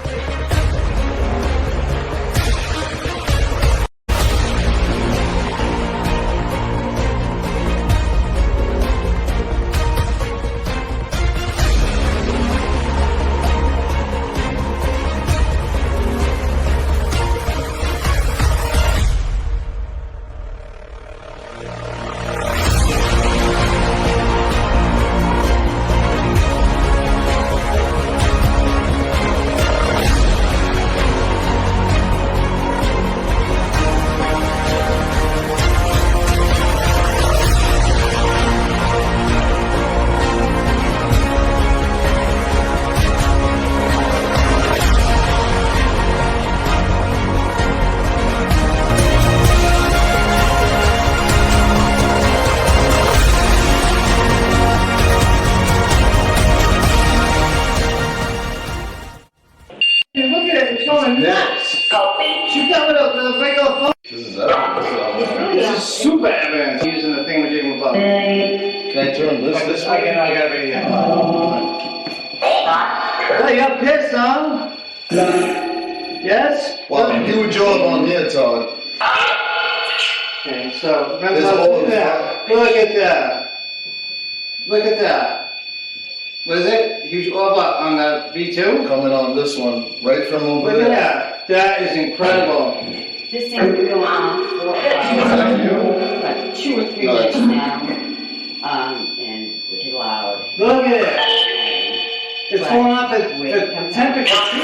Look at it, it's going nuts. She's done with a regular phone. This is evidence. This is super evidence using the thing we're doing above. Can I turn this I got it here. Oh, you're pissed, huh? Yes? Wow, huge job on here, Todd. Okay, so, There's look all at that. Look at that. Look at that. What is it? Huge orb on the V2? Coming on this one, right from over Look at there. that. That is incredible. This thing's been going on for like 2 or 3 weeks now, and which is loud. Look at it. It's going up at the temperature too, I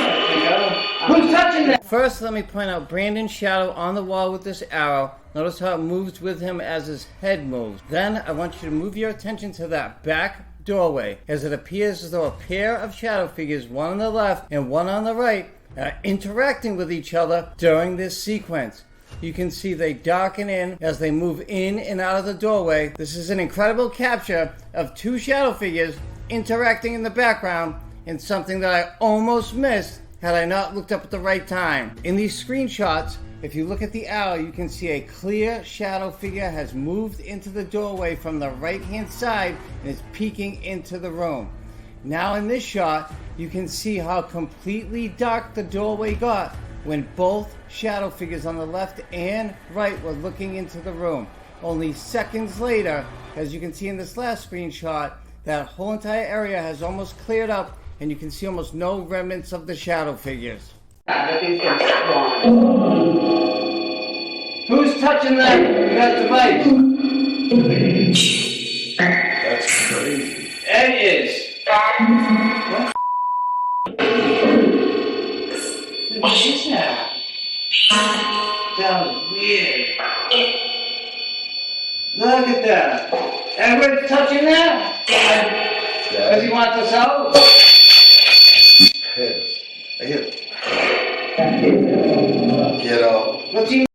think. Who's touching that? First, let me point out Brandon's shadow on the wall with this arrow. Notice how it moves with him as his head moves. Then, I want you to move your attention to that back doorway, as it appears as though a pair of shadow figures, one on the left and one on the right, are interacting with each other during this sequence. You can see they darken in as they move in and out of the doorway. This is an incredible capture of 2 shadow figures interacting in the background, and something that I almost missed had I not looked up at the right time. In these screenshots, if you look at the arrow, you can see a clear shadow figure has moved into the doorway from the right-hand side and is peeking into the room. Now in this shot, you can see how completely dark the doorway got when both shadow figures on the left and right were looking into the room. Only seconds later, as you can see in this last screenshot, that whole entire area has almost cleared up and you can see almost no remnants of the shadow figures. Who's touching that device? That's crazy. Ed is. What is that? Sounds weird. Look at that. Everybody touching that? Does he want us out? Pissed. I get out. What's he?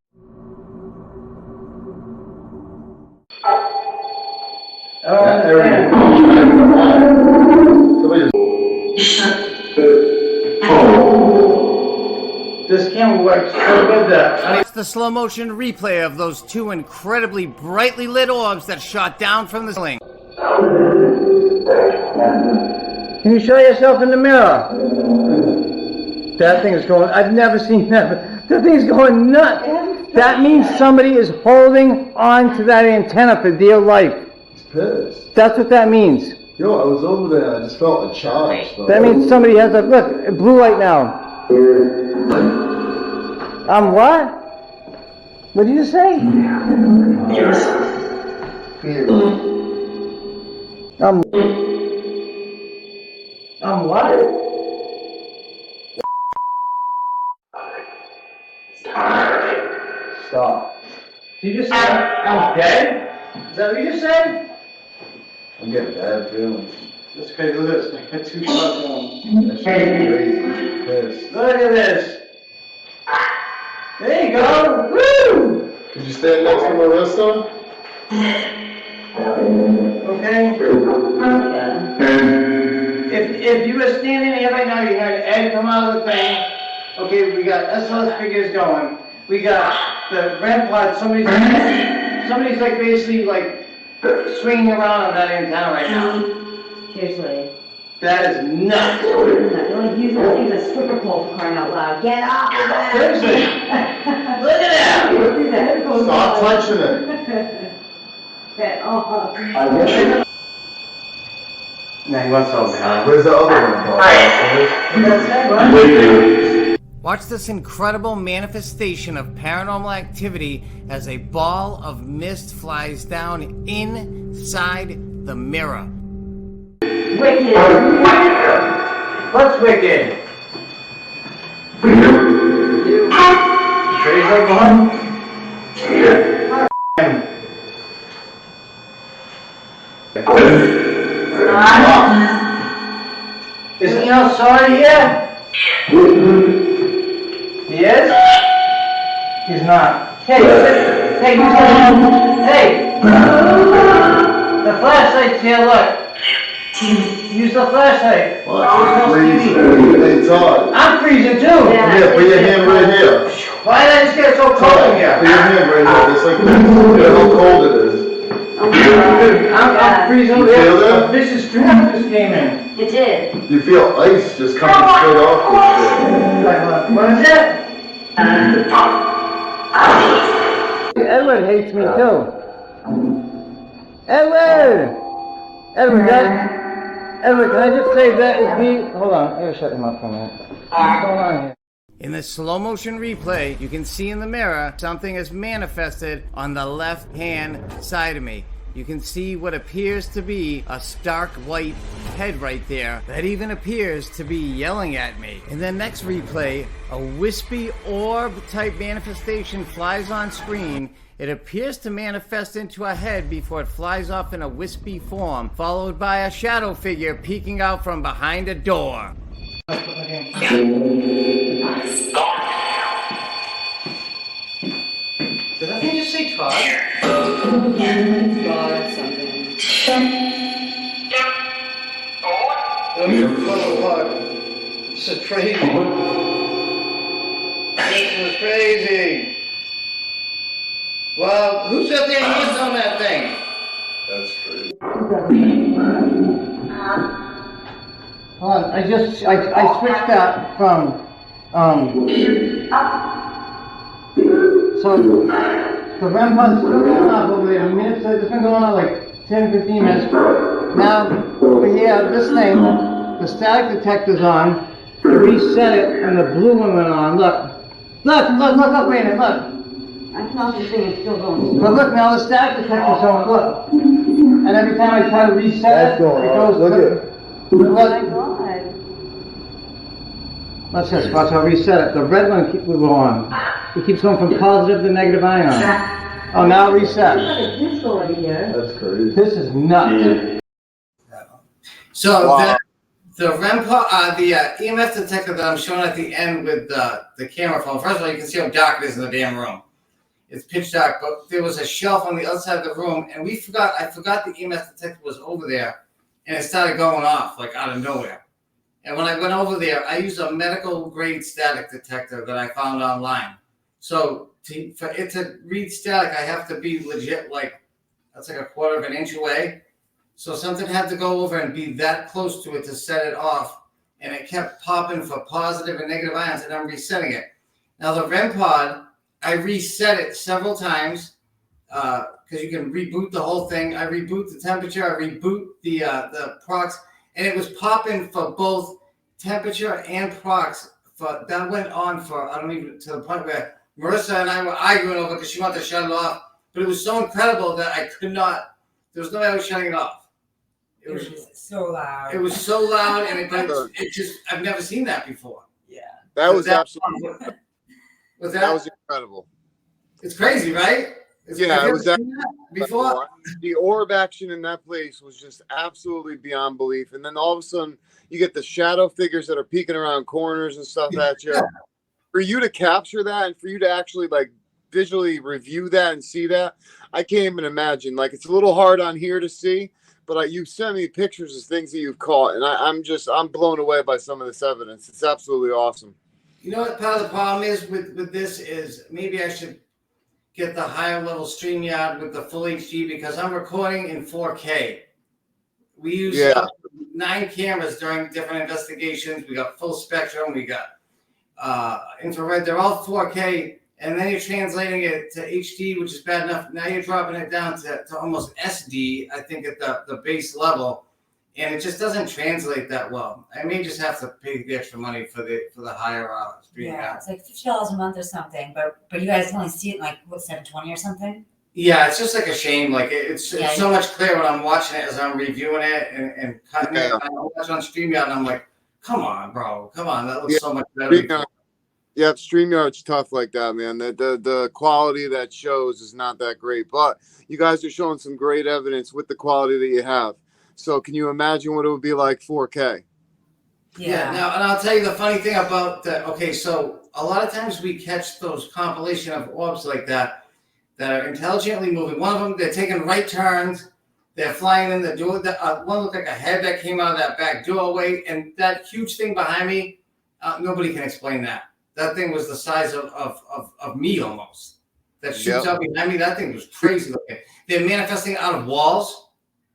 This camera works so good that It's the slow motion replay of those two incredibly brightly lit orbs that shot down from the ceiling. Can you show yourself in the mirror? That thing is going, I've never seen that. That thing is going nuts. That means somebody is holding on to that antenna for dear life. He's pissed. That's what that means. Yo, I was over there. I just felt a charge. That means somebody has a, look, blue light now. What? What did you say? What? Stop. Did you just say I'm dead? Is that what you just said? I'm getting bad feelings. That's crazy. Look at this. I got 2 shots on. That shit's crazy. Pissed. Look at this. There you go. Woo! Could you stand next to Marissa? Okay. If you were standing here right now, you heard Ed come out of the thing. Okay, we got SLS figures going. We got the red pod. Somebody's like basically like swinging around on that antenna right now. Seriously. That is nuts. They're like using a stripper pole for crying out loud. Get off of that! Seriously. Look at that. Stop touching it. Get off. Now he wants all behind. Where's the other one? Watch this incredible manifestation of paranormal activity as a ball of mist flies down inside the mirror. Wicked. What's wicked? Trays are gone? Isn't he outside here? He is? He's not. Hey, hey, hey! The flashlight's here, look. Use the flashlight. Hey, Todd. I'm freezing too. Here, put your hand right here. Why did I just get so cold in here? Put your hand right here. Just like this. Look at how cold it is. I'm freezing over You feel here. that? A vicious dream just came in. It did. You feel ice just coming straight off What is it? Edward hates me too. Edward! Edward, can I just say that is me? Hold on, I gotta shut him up for a minute. What's going on here? In the slow motion replay, you can see in the mirror something is manifested on the left hand side of me. You can see what appears to be a stark white head right there that even appears to be yelling at me. In the next replay, a wispy orb type manifestation flies on screen. It appears to manifest into a head before it flies off in a wispy form, followed by a shadow figure peeking out from behind a door. Did that thing just say Todd? God, something. This is crazy. This is crazy. Well, who's got their hands on that thing? That's crazy. Hold on, I switched that from, so the REM pod's still going off over there. Minutes, it's been going on like 10, 15 minutes. Now, over here, this thing, the static detector's on. I reset it, and the blue one went on. Look, Brandon, look. I can also see it's still going. But look, now the static detector's on, look. And every time I try to reset it, it goes, Look at Oh my God. Watch this, watch, I'll reset it. The red one will go on. It keeps going from positive to negative ion. Oh, now reset. This over here. That's crazy. This is nuts. So Wow. the EMF detector that I'm showing at the end with the camera phone. First of all, you can see how dark it is in the damn room. It's pitch dark, but there was a shelf on the other side of the room, and I forgot the EMF detector was over there, and it started going off like out of nowhere. And when I went over there, I used a medical grade static detector that I found online. So for it to read static, I have to be legit, like that's like a quarter of an inch away. So something had to go over and be that close to it to set it off, and it kept popping for positive and negative ions, and I'm resetting it. Now the REM pod, I reset it several times because you can reboot the whole thing. I reboot the temperature, I reboot the procs, and it was popping for both temperature and procs. That went on for to the point where Marissa and I were arguing over because she wanted to shut it off, but it was so incredible that I could not. There was no way I was shutting it off. It was so loud. It was so loud, and it just, I've never seen that before. Yeah. That was absolutely. Was That was incredible. It's crazy, right? Yeah, it was that before. The orb action in that place was just absolutely beyond belief. And then all of a sudden, you get the shadow figures that are peeking around corners and stuff at you. For you to capture that and for you to actually like visually review that and see that, I can't even imagine. Like, it's a little hard on here to see, but you sent me pictures of things that you've caught, and I'm blown away by some of this evidence. It's absolutely awesome. You know what part of the problem is with this is maybe I should get the higher level StreamYard with the full HD because I'm recording in 4K. We use 9 cameras during different investigations. We got full spectrum. We got infrared. They're all 4K. And then you're translating it to HD, which is bad enough. Now you're dropping it down to almost SD, I think, at the base level. And it just doesn't translate that well. I may just have to pay the extra money for the higher stream. Yeah, it's like $50 a month or something. But you guys only see it in like, what, $720 or something? Yeah, it's just like a shame. Like it's so much clearer when I'm watching it as I'm reviewing it and cutting it. I watch on StreamYard and I'm like, come on, bro. Come on. That looks so much better. Yeah, StreamYard's tough like that, man. The quality that shows is not that great, but you guys are showing some great evidence with the quality that you have. So can you imagine what it would be like 4K? Yeah. Now, and I'll tell you the funny thing about that. Okay, so a lot of times we catch those compilation of orbs like that are intelligently moving. One of them, they're taking right turns. They're flying in the door. One looked like a head that came out of that back doorway, and that huge thing behind me, nobody can explain that. That thing was the size of me almost. That shoots out behind me. That thing was crazy looking. They're manifesting out of walls.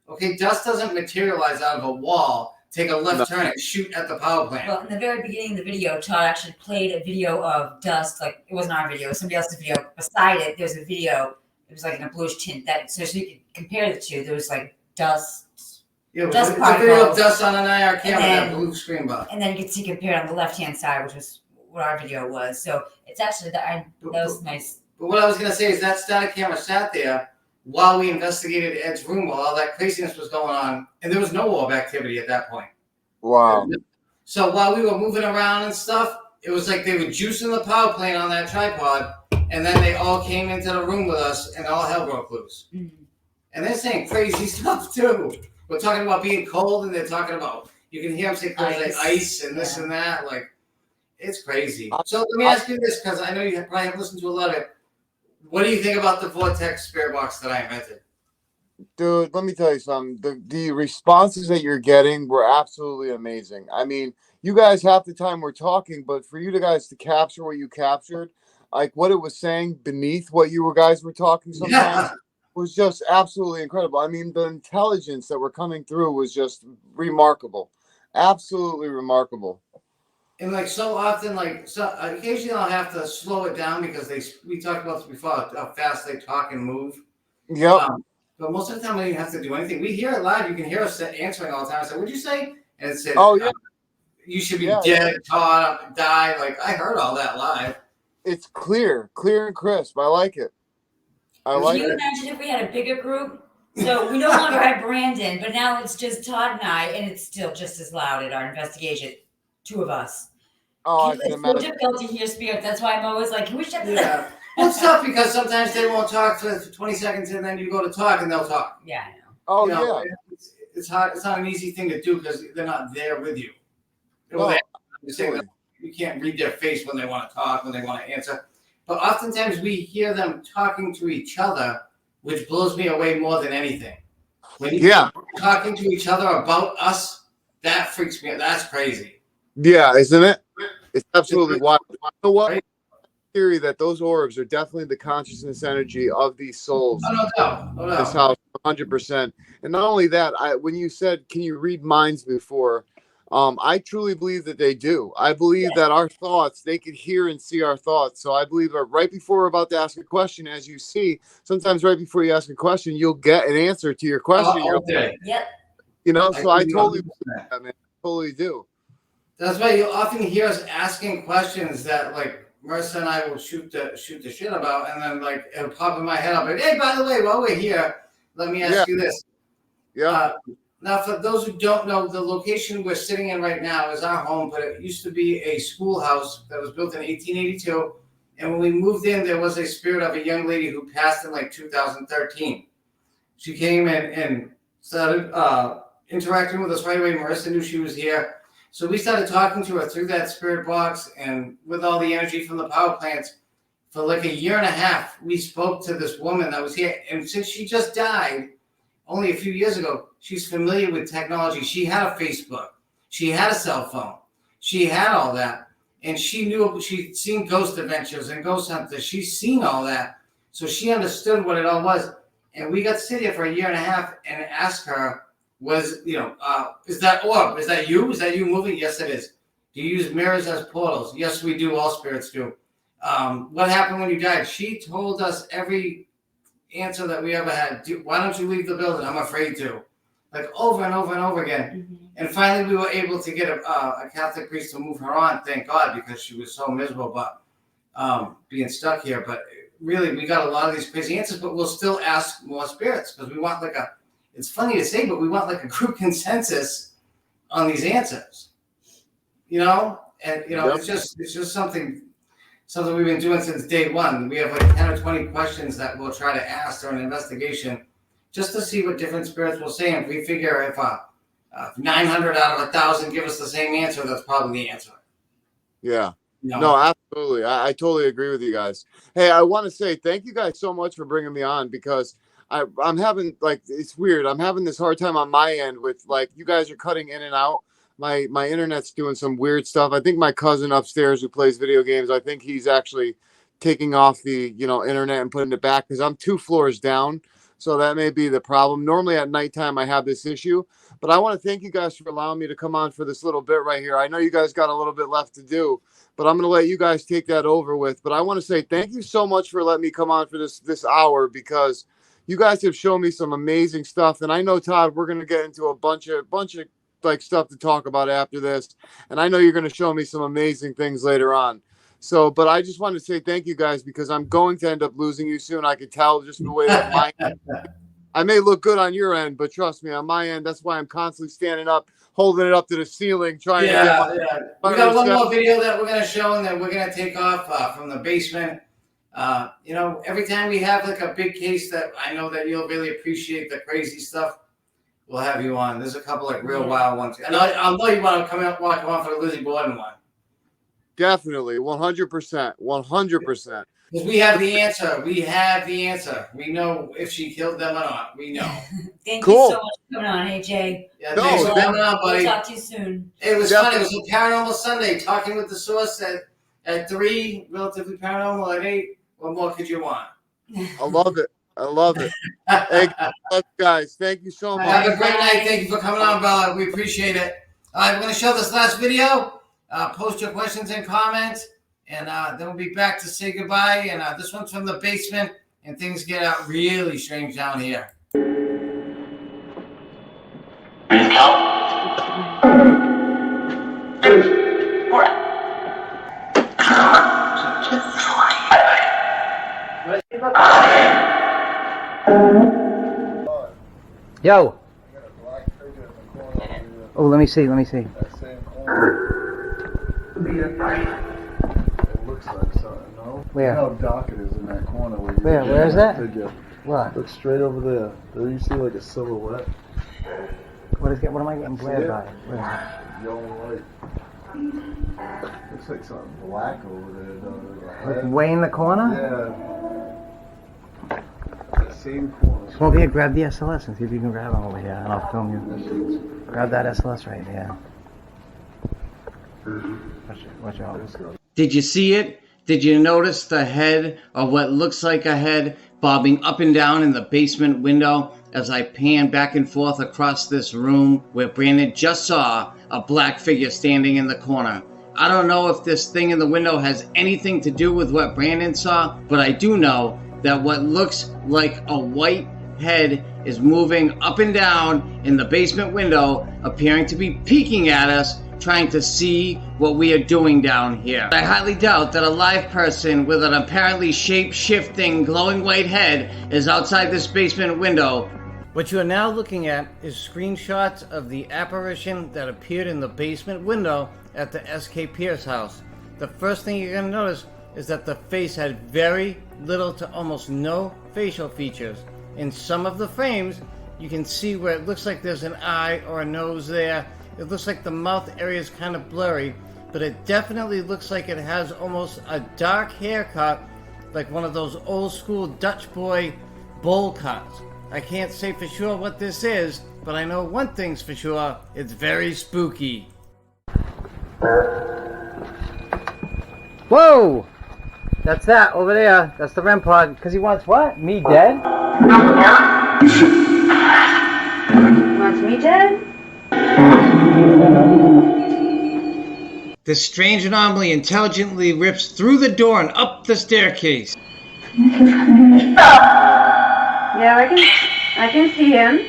Okay, dust doesn't materialize out of a wall. Take a left turn and shoot at the power plant. Well, in the very beginning of the video, Todd actually played a video of dust. Like, it wasn't our video, it was somebody else's video. Beside it, there's a video. It was like in a bluish tint. So you could compare the two. There was like dust. Yeah, dust it's a video of dust on an IR camera, then, that blue screen box. And then you could see compared on the left-hand side, which was what our video was. So it's actually, that was nice. But what I was going to say is that static camera sat there while we investigated Ed's room while all that craziness was going on, and there was no orb activity at that point. Wow. So while we were moving around and stuff, it was like they were juicing the power plant on that tripod, and then they all came into the room with us, and all hell broke loose. Mm-hmm. And they're saying crazy stuff, too. We're talking about being cold, and they're talking about, you can hear them say ice and this and that. Like, it's crazy. So let me ask you this, because I know you probably have listened to a lot of it. What do you think about the Vortex spirit box that I invented? Dude, let me tell you something. The responses that you're getting were absolutely amazing. I mean, you guys half the time were talking, but for you guys to capture what you captured, like what it was saying beneath what you guys were talking sometimes was just absolutely incredible. I mean, the intelligence that were coming through was just remarkable. Absolutely remarkable. And like so often, occasionally I'll have to slow it down because we talked about this before, how fast they talk and move. Yep. But most of the time I don't even have to do anything. We hear it live. You can hear us answering all the time. I said, what'd you say? And it said, you should be dead, Todd, die. Like, I heard all that live. It's clear and crisp. I like it. Can you imagine if we had a bigger group? So we no longer had Brandon, but now it's just Todd and I, and it's still just as loud at our investigation. 2 of us. Oh, I can It's so imagine. difficult to hear spirits. That's why I'm always like, can we shut this Yeah. up? Well, it's tough because sometimes they won't talk for 20 seconds and then you go to talk and they'll talk. Yeah, I know. Oh, You know, yeah. It's hard. It's not an easy thing to do because they're not there with you. No, You can't read their face when they want to talk, when they want to answer. But oftentimes we hear them talking to each other, which blows me away more than anything. When you talking to each other about us, that freaks me out. That's crazy. Yeah, isn't it? It's absolutely wild. You know what? Theory that those orbs are definitely the consciousness energy of these souls. Oh, no doubt. No doubt. This house, 100%. And not only that, when you said, "Can you read minds?" before, I truly believe that they do. I believe that our thoughts, they can hear and see our thoughts. So I believe that right before we're about to ask a question, as you see, sometimes right before you ask a question, you'll get an answer to your question. Okay. Yep. You know, so I totally believe that, man. I totally do. That's why you often hear us asking questions that, like, Marissa and I will shoot the shit about, and then, like, it'll pop in my head. I'll be like, hey, by the way, while we're here, let me ask you this. Yeah. Now, for those who don't know, the location we're sitting in right now is our home, but it used to be a schoolhouse that was built in 1882. And when we moved in, there was a spirit of a young lady who passed in like 2013. She came and started interacting with us right away. Marissa knew she was here. So we started talking to her through that spirit box and with all the energy from the power plants. For like a year and a half, we spoke to this woman that was here. And since she just died only a few years ago, she's familiar with technology. She had a Facebook. She had a cell phone. She had all that. And she knew, she'd seen Ghost Adventures and Ghost Hunters. She's seen all that. So she understood what it all was. And we got to sit here for a year and a half and ask her, is that orb? Is that you? Is that you moving? Yes, it is. Do you use mirrors as portals? Yes, we do. All spirits do. What happened when you died? She told us every answer that we ever had. Why don't you leave the building? I'm afraid to. Like over and over and over again. Mm-hmm. And finally, we were able to get a Catholic priest to move her on, thank God, because she was so miserable about being stuck here. But really, we got a lot of these crazy answers, but we'll still ask more spirits because we want it's funny to say, but we want like a group consensus on these answers. You know? And, it's just something we've been doing since day one. We have like 10 or 20 questions that we'll try to ask during an investigation just to see what different spirits will say. And if we figure if 900 out of 1,000 give us the same answer, that's probably the answer. Yeah. No, absolutely. I totally agree with you guys. Hey, I want to say thank you guys so much for bringing me on because I'm having, like, it's weird. I'm having this hard time on my end with, like, you guys are cutting in and out. My internet's doing some weird stuff. I think my cousin upstairs who plays video games, I think he's actually taking off the, internet and putting it back because I'm 2 floors down. So that may be the problem. Normally at nighttime I have this issue. But I want to thank you guys for allowing me to come on for this little bit right here. I know you guys got a little bit left to do, but I'm going to let you guys take that over with. But I want to say thank you so much for letting me come on for this hour because you guys have shown me some amazing stuff. And I know, Todd, we're going to get into a bunch of like stuff to talk about after this. And I know you're going to show me some amazing things later on. So, but I just wanted to say thank you guys because I'm going to end up losing you soon. I could tell just the way that I may look good on your end, but trust me, on my end, that's why I'm constantly standing up, holding it up to the ceiling, trying to get We got one more video that we're going to show and then we're going to take off from the basement. Every time we have like a big case that I know that you'll really appreciate the crazy stuff, we'll have you on. There's a couple like real wild ones. And I know you want to come on for the Lizzie Borden one. Definitely, 100%, 100%. Because we have the answer. We have the answer. We know if she killed them or not. We know. Thank you so much for coming on, AJ. Yeah, thanks for coming on, buddy. We'll talk to you soon. It was fun. It was a Paranormal Sunday, talking with the source at 3, relatively paranormal at 8. What more could you want? I love it. I love it. Hey, guys, thank you so much. Have a great night. Thank you for coming on, Bella. We appreciate it. All right, we're going to show this last video. Post your questions and comments, and then we'll be back to say goodbye. And this one's from the basement, and things get out really strange down here. Yo. Oh, let me see. looks like something, no? Where? How dark it is in that corner where you Where is that? Figure. What? Look straight over there. There you see like a silhouette. What am I getting blared by? Where is it? Yellow light. Looks like something black over there, though. Like way in the corner? Yeah. That same corner. Come over here, grab the SLS and see if you can grab them over here, and I'll film you. Grab that SLS right there. Watch out. Did you see it? Did you notice the head, or what looks like a head, bobbing up and down in the basement window as I pan back and forth across this room where Brandon just saw a black figure standing in the corner? I don't know if this thing in the window has anything to do with what Brandon saw, but I do know that what looks like a white head is moving up and down in the basement window, appearing to be peeking at us, trying to see what we are doing down here. I highly doubt that a live person with an apparently shape-shifting glowing white head is outside this basement window. What you are now looking at is screenshots of the apparition that appeared in the basement window at the S.K. Pierce house. The first thing you're going to notice is that the face had very little to almost no facial features. In some of the frames, you can see where it looks like there's an eye or a nose there. It looks like the mouth area is kind of blurry, but it definitely looks like it has almost a dark haircut, like one of those old school Dutch boy bowl cuts. I can't say for sure what this is, but I know one thing's for sure, it's very spooky. Whoa! That's that over there. That's the REM pod. Because he wants what? Me dead? Wants me dead? This strange anomaly intelligently rips through the door and up the staircase. Yeah, I can see him.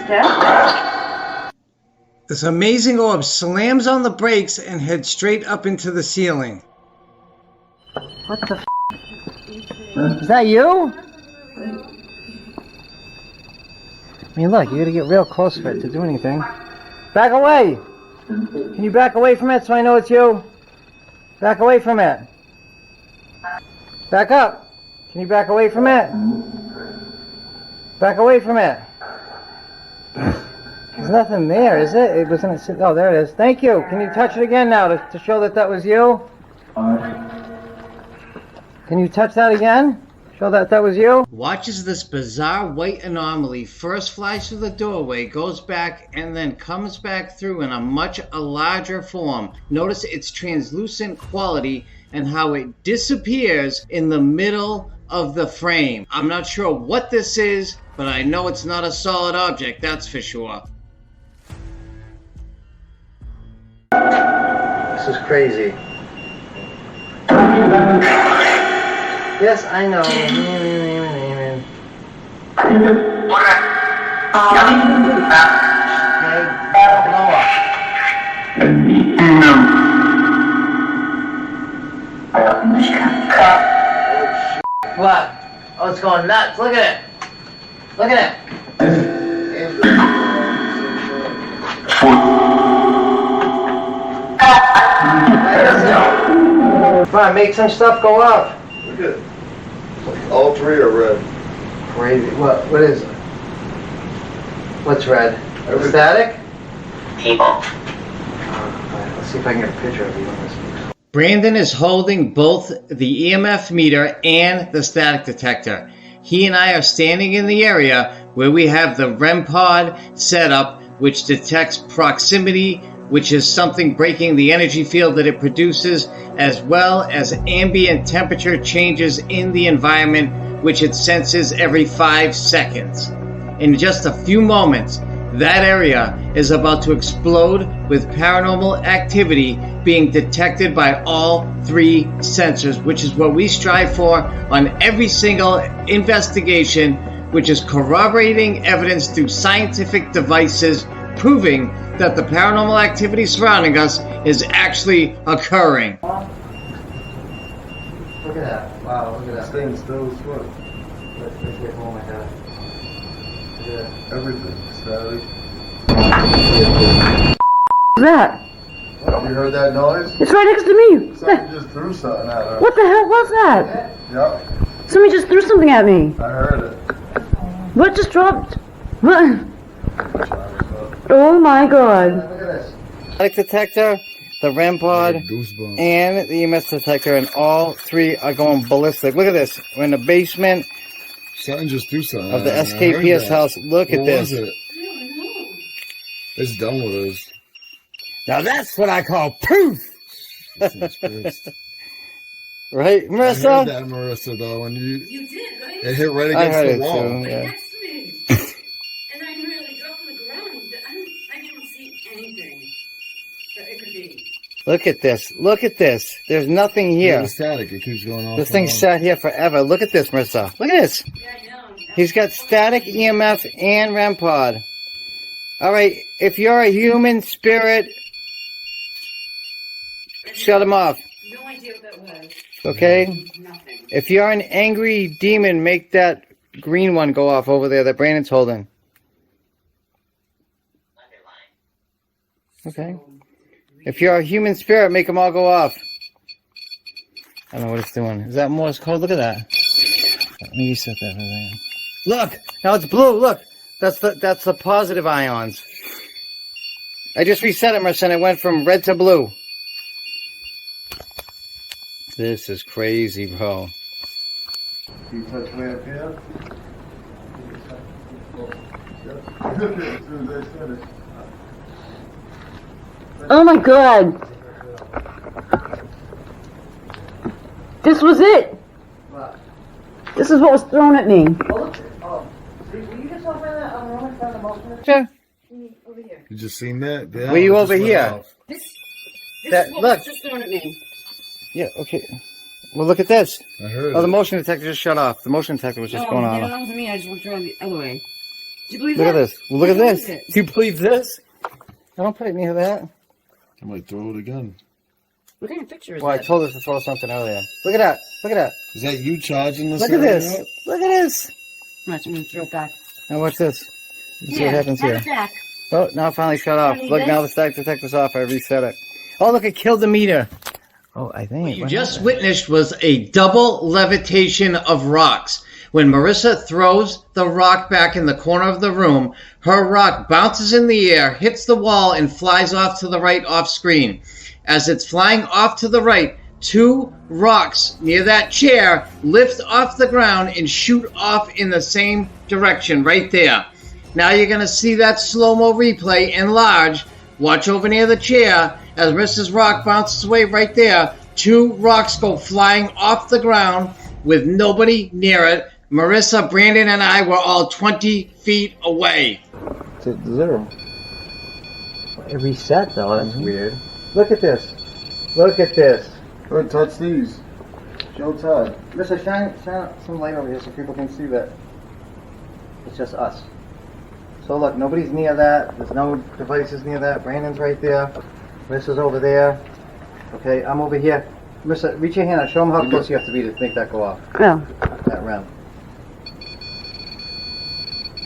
Step. This amazing orb slams on the brakes and heads straight up into the ceiling. What the f***? Is that you? I mean, look, you gotta get real close for it to do anything. Back away! Can you back away from it so I know it's you? Back away from it. Back up. Can you back away from it? Back away from it. There's nothing there, is it? It wasn't. Oh, there it is. Thank you. Can you touch it again now to show that that was you? Can you touch that again? Show that that was you? Watch as this bizarre white anomaly first flies through the doorway, goes back, and then comes back through in a much larger form. Notice its translucent quality and how it disappears in the middle of the frame. I'm not sure what this is, but I know it's not a solid object, that's for sure. This is crazy. Yes, I know. What? Oh, it's going nuts. Look at it. Look at it. Come on, make some stuff go up. Look at it. Like all three are red. Crazy. What is it? What's red? Static? People. Alright, let's see if I can get a picture of you on this. Brandon is holding both the EMF meter and the static detector. He and I are standing in the area where we have the REM pod set up, which detects proximity, which is something breaking the energy field that it produces, as well as ambient temperature changes in the environment, which it senses every 5 seconds. In just a few moments, that area is about to explode with paranormal activity being detected by all 3 sensors, which is what we strive for on every single investigation, which is corroborating evidence through scientific devices proving that the paranormal activity surrounding us is actually occurring. Look at that. Wow, look at that. Staying still as fuck. Everything. Static. That? You heard that noise? It's right next to me. Something just threw something at her. What the hell was that? Yep, Somebody just threw something at me. I heard it. What just dropped? What? Oh my god. Look at this. Static detector, the REM pod, Goosebumps. and the EMS detector, and all three are going ballistic. Look at this. We're in the basement Something just threw something of the at her. I heard SKPS that. house. Look at What this. was it? It's done with us. Now that's what I call proof. Jesus Christ. Right, I heard Marissa? that, Marissa, though, when You did, right? it hit right I against heard the it wall. too. Yeah. Next to me. And I nearly dropped on the ground. I didn't see anything that it could be. Look at this. Look at this. There's nothing Yeah, here. the static, it keeps going off. This and thing on. sat here forever. Look at this, Marissa. Look at this. Yeah, I know. He's got static EMF and REM pod. All right, if you're a human spirit, shut him off. No idea what that was. Okay? Nothing. If you're an angry demon, make that green one go off over there that Brandon's holding. Okay. If you're a human spirit, make them all go off. I don't know what it's doing. Is that Morse code? Look at that. Let me reset that for a second. Look! Now it's blue. Look! That's the positive ions. I just reset it, Marissa, and it went from red to blue. This is crazy, bro. Can you touch way up here? As soon as I said it. Oh my god. This was it. This is what was thrown at me. Sure. You just seen that? Were you over here? This That- is what look. was just thrown at me. Yeah, okay. Well, look at this. I heard Oh, the it. motion detector just shut off. The motion detector was just going It on. belongs to me. I just walked around the other way. Do you believe Look that? at this. Well, look at What this. is it? Do you believe this? I don't put it near that. I might throw it again. What kind of picture is Well, I that? told us to throw something earlier. Look at that. Look at that. Is that you charging this? Look at area this. up? Look at this. Watch, I'm gonna throw it back. Now watch this. Let's see what happens have here. it back. Oh, now it finally shut off. need Look, this? now the static detector's off. I reset it. Oh, look, it killed the meter. Oh, I think. What you just witnessed was a double levitation of rocks. When Marissa throws the rock back in the corner of the room, her rock bounces in the air, hits the wall, and flies off to the right off screen. As it's flying off to the right, two rocks near that chair lift off the ground and shoot off in the same direction right there. Now you're going to see that slow-mo replay enlarge. Watch over near the chair as Mrs. Rock bounces away right there. Two rocks go flying off the ground with nobody near it. Marissa, Brandon, and I were all 20 feet away. It's at 0. It reset though. That's weird. Look at this. Look at this. Go ahead, touch these. Show Todd. Marissa, shine some light over here so people can see that it's just us. So look, nobody's near that. There's no devices near that. Brandon's right there. Marissa's over there. Okay, I'm over here. Marissa, reach your hand out. Show them how close you have to be to make that go off. Oh, That REM.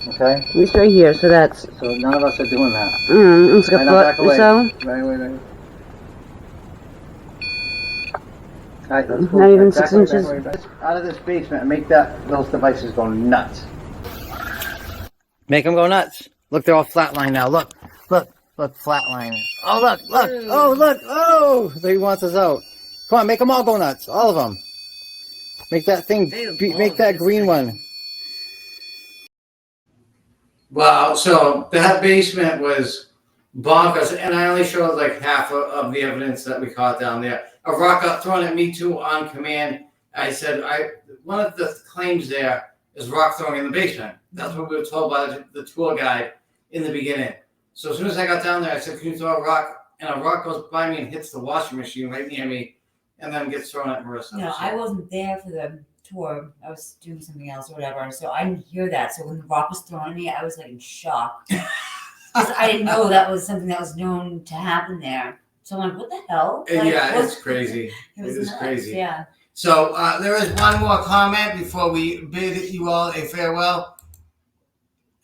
Okay? at least right here, so that's... So none of us are doing that. Let's go Right, now back away. so. Right. Alright, let's go. Not even Back 6 away, inches. back away, back. Out of this basement and make those devices go nuts. Make them go nuts. Look, they're all flatline now. Look, flatline. Oh, look. Oh, he wants us out. Come on, make them all go nuts. All of them. Make that thing, make that green one. Wow, so that basement was bonkers, and I only showed like half of the evidence that we caught down there. A rock got thrown at me too on command. I said, one of the claims there is rock throwing in the basement. That's what we were told by the tour guide in the beginning. So as soon as I got down there, I said, can you throw a rock? And a rock goes by me and hits the washing machine right near me, and then gets thrown at Marissa. No, So- I wasn't there for the tour. I was doing something else or whatever. So I didn't hear that. So when the rock was thrown at me, I was like in shock. 'Cause I didn't know that was something that was known to happen there. So I'm like, what the hell? Like, Yeah, what's- it's crazy. It was It is nuts, crazy. Yeah. So there is one more comment before we bid you all a farewell.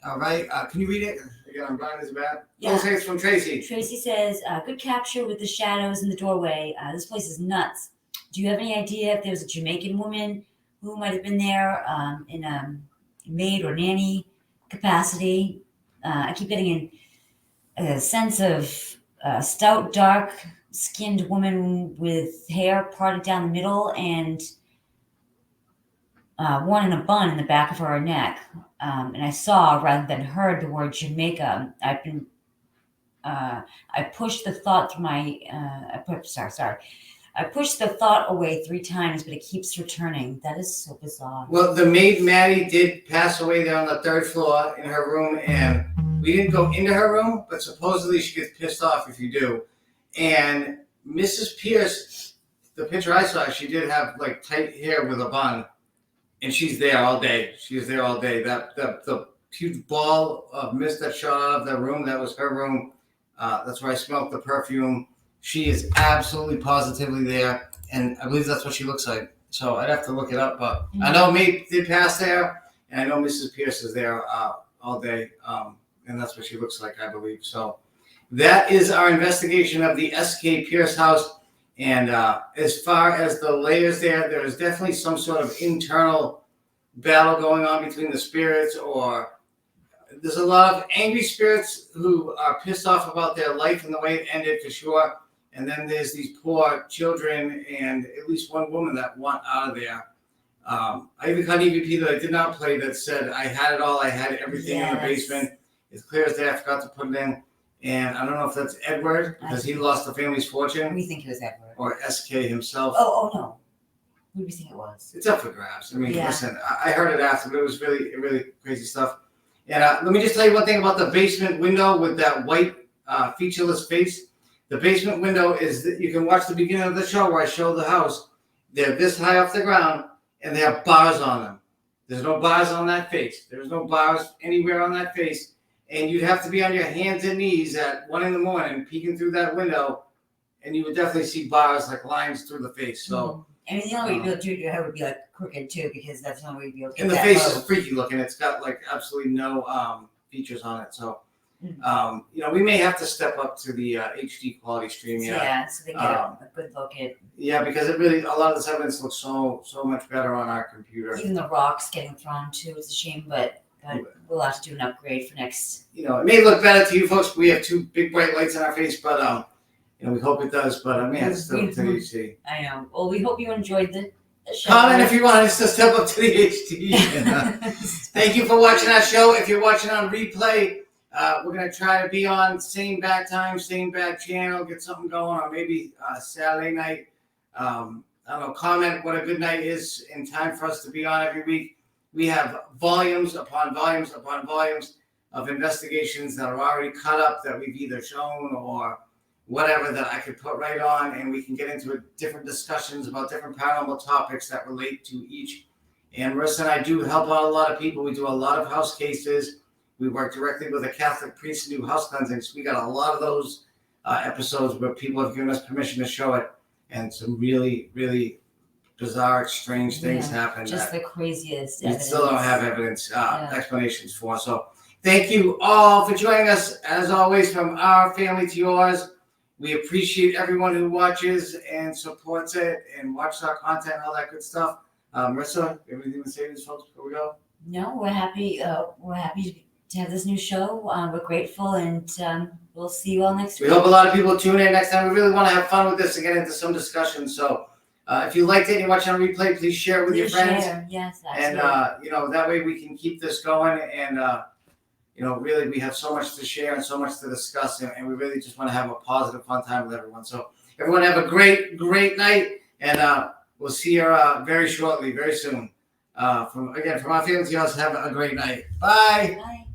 All right. Can you read it? Again, I'm Brian. Is it bad? Yeah. We'll say it's from Tracy. Tracy says, good capture with the shadows in the doorway. This place is nuts. Do you have any idea if there was a Jamaican woman who might have been there in a maid or nanny capacity? I keep getting a sense of a stout, dark-skinned woman with hair parted down the middle and one in a bun in the back of her neck. And I saw, rather than heard, the word Jamaica. I pushed the thought through my. I pushed the thought away 3 times, but it keeps returning. That is so bizarre. Well, the maid Maddie did pass away there on the 3rd floor in her room, and we didn't go into her room, but supposedly she gets pissed off if you do. And Mrs. Pierce, the picture I saw, she did have like tight hair with a bun, and she's there all day. She was there all day. The huge ball of mist that shot out of the room, that was her room. That's where I smelled the perfume. She is absolutely positively there, and I believe that's what she looks like. So I'd have to look it up, but I know Maid did pass there, and I know Mrs. Pierce is there all day, and that's what she looks like, I believe. So that is our investigation of the S.K. Pierce house, and as far as the layers there is definitely some sort of internal battle going on between the spirits, or there's a lot of angry spirits who are pissed off about their life and the way it ended, for sure. And then there's these poor children and at least one woman that want out of there. I even caught EVP that I did not play that said, I had it all. I had everything in the basement. It's clear as day. I forgot to put it in. And I don't know if that's Edward, because he lost the family's fortune. We think it was Edward. Or SK himself. Oh, no. Who do we think it was? It's up for grabs. I mean, listen, I heard it after, but it was really, really crazy stuff. And let me just tell you one thing about the basement window with that white featureless face. The basement window is that you can watch the beginning of the show where I show the house. They're this high off the ground, and they have bars on them. There's no bars on that face. There's no bars anywhere on that face. And you'd have to be on your hands and knees at 1 a.m. peeking through that window, and you would definitely see bars like lines through the face. So, I mean, the only way you'd be able to do it, your head would be like crooked too, because that's the only way you'd be able to. And the face is freaky looking. It's got like absolutely no features on it. So, we may have to step up to the HD quality stream. Yeah, so they get a good look at. Yeah, because it really, a lot of this evidence looks so much better on our computer. Even the rocks getting thrown too is a shame, but we'll have to do an upgrade for next. It may look better to you folks. We have 2 big bright lights in our face, but we hope it does. But it's still to the HD. I know. Well, we hope you enjoyed the show. Comment if you want us to step up to the HD. And, thank you for watching our show. If you're watching on replay, we're going to try to be on same bad time, same bad channel, get something going, or maybe Saturday night. I don't know, comment what a good night is in time for us to be on every week. We have volumes upon volumes upon volumes of investigations that are already cut up that we've either shown or whatever that I could put right on, and we can get into different discussions about different paranormal topics that relate to each. And Marissa and I do help out a lot of people. We do a lot of house cases. We work directly with a Catholic priest and do house cleansings. We got a lot of those episodes where people have given us permission to show it, and some really, really bizarre, strange things happen. Just the craziest. We still don't have evidence, explanations for. So thank you all for joining us. As always, from our family to yours, we appreciate everyone who watches and supports it and watches our content and all that good stuff. Marissa, anything to say to these folks before we go? No, we're happy. We're happy to have this new show. We're grateful, and we'll see you all next week. We hope a lot of people tune in next time. We really want to have fun with this and get into some discussion. So if you liked it and you're watching on replay, please share it with your friends. Yes, absolutely. And that way we can keep this going. And really, we have so much to share and so much to discuss, and we really just want to have a positive, fun time with everyone. So everyone have a great, great night, and we'll see you very shortly, very soon. From our family to yours, have a great night. Bye. Bye.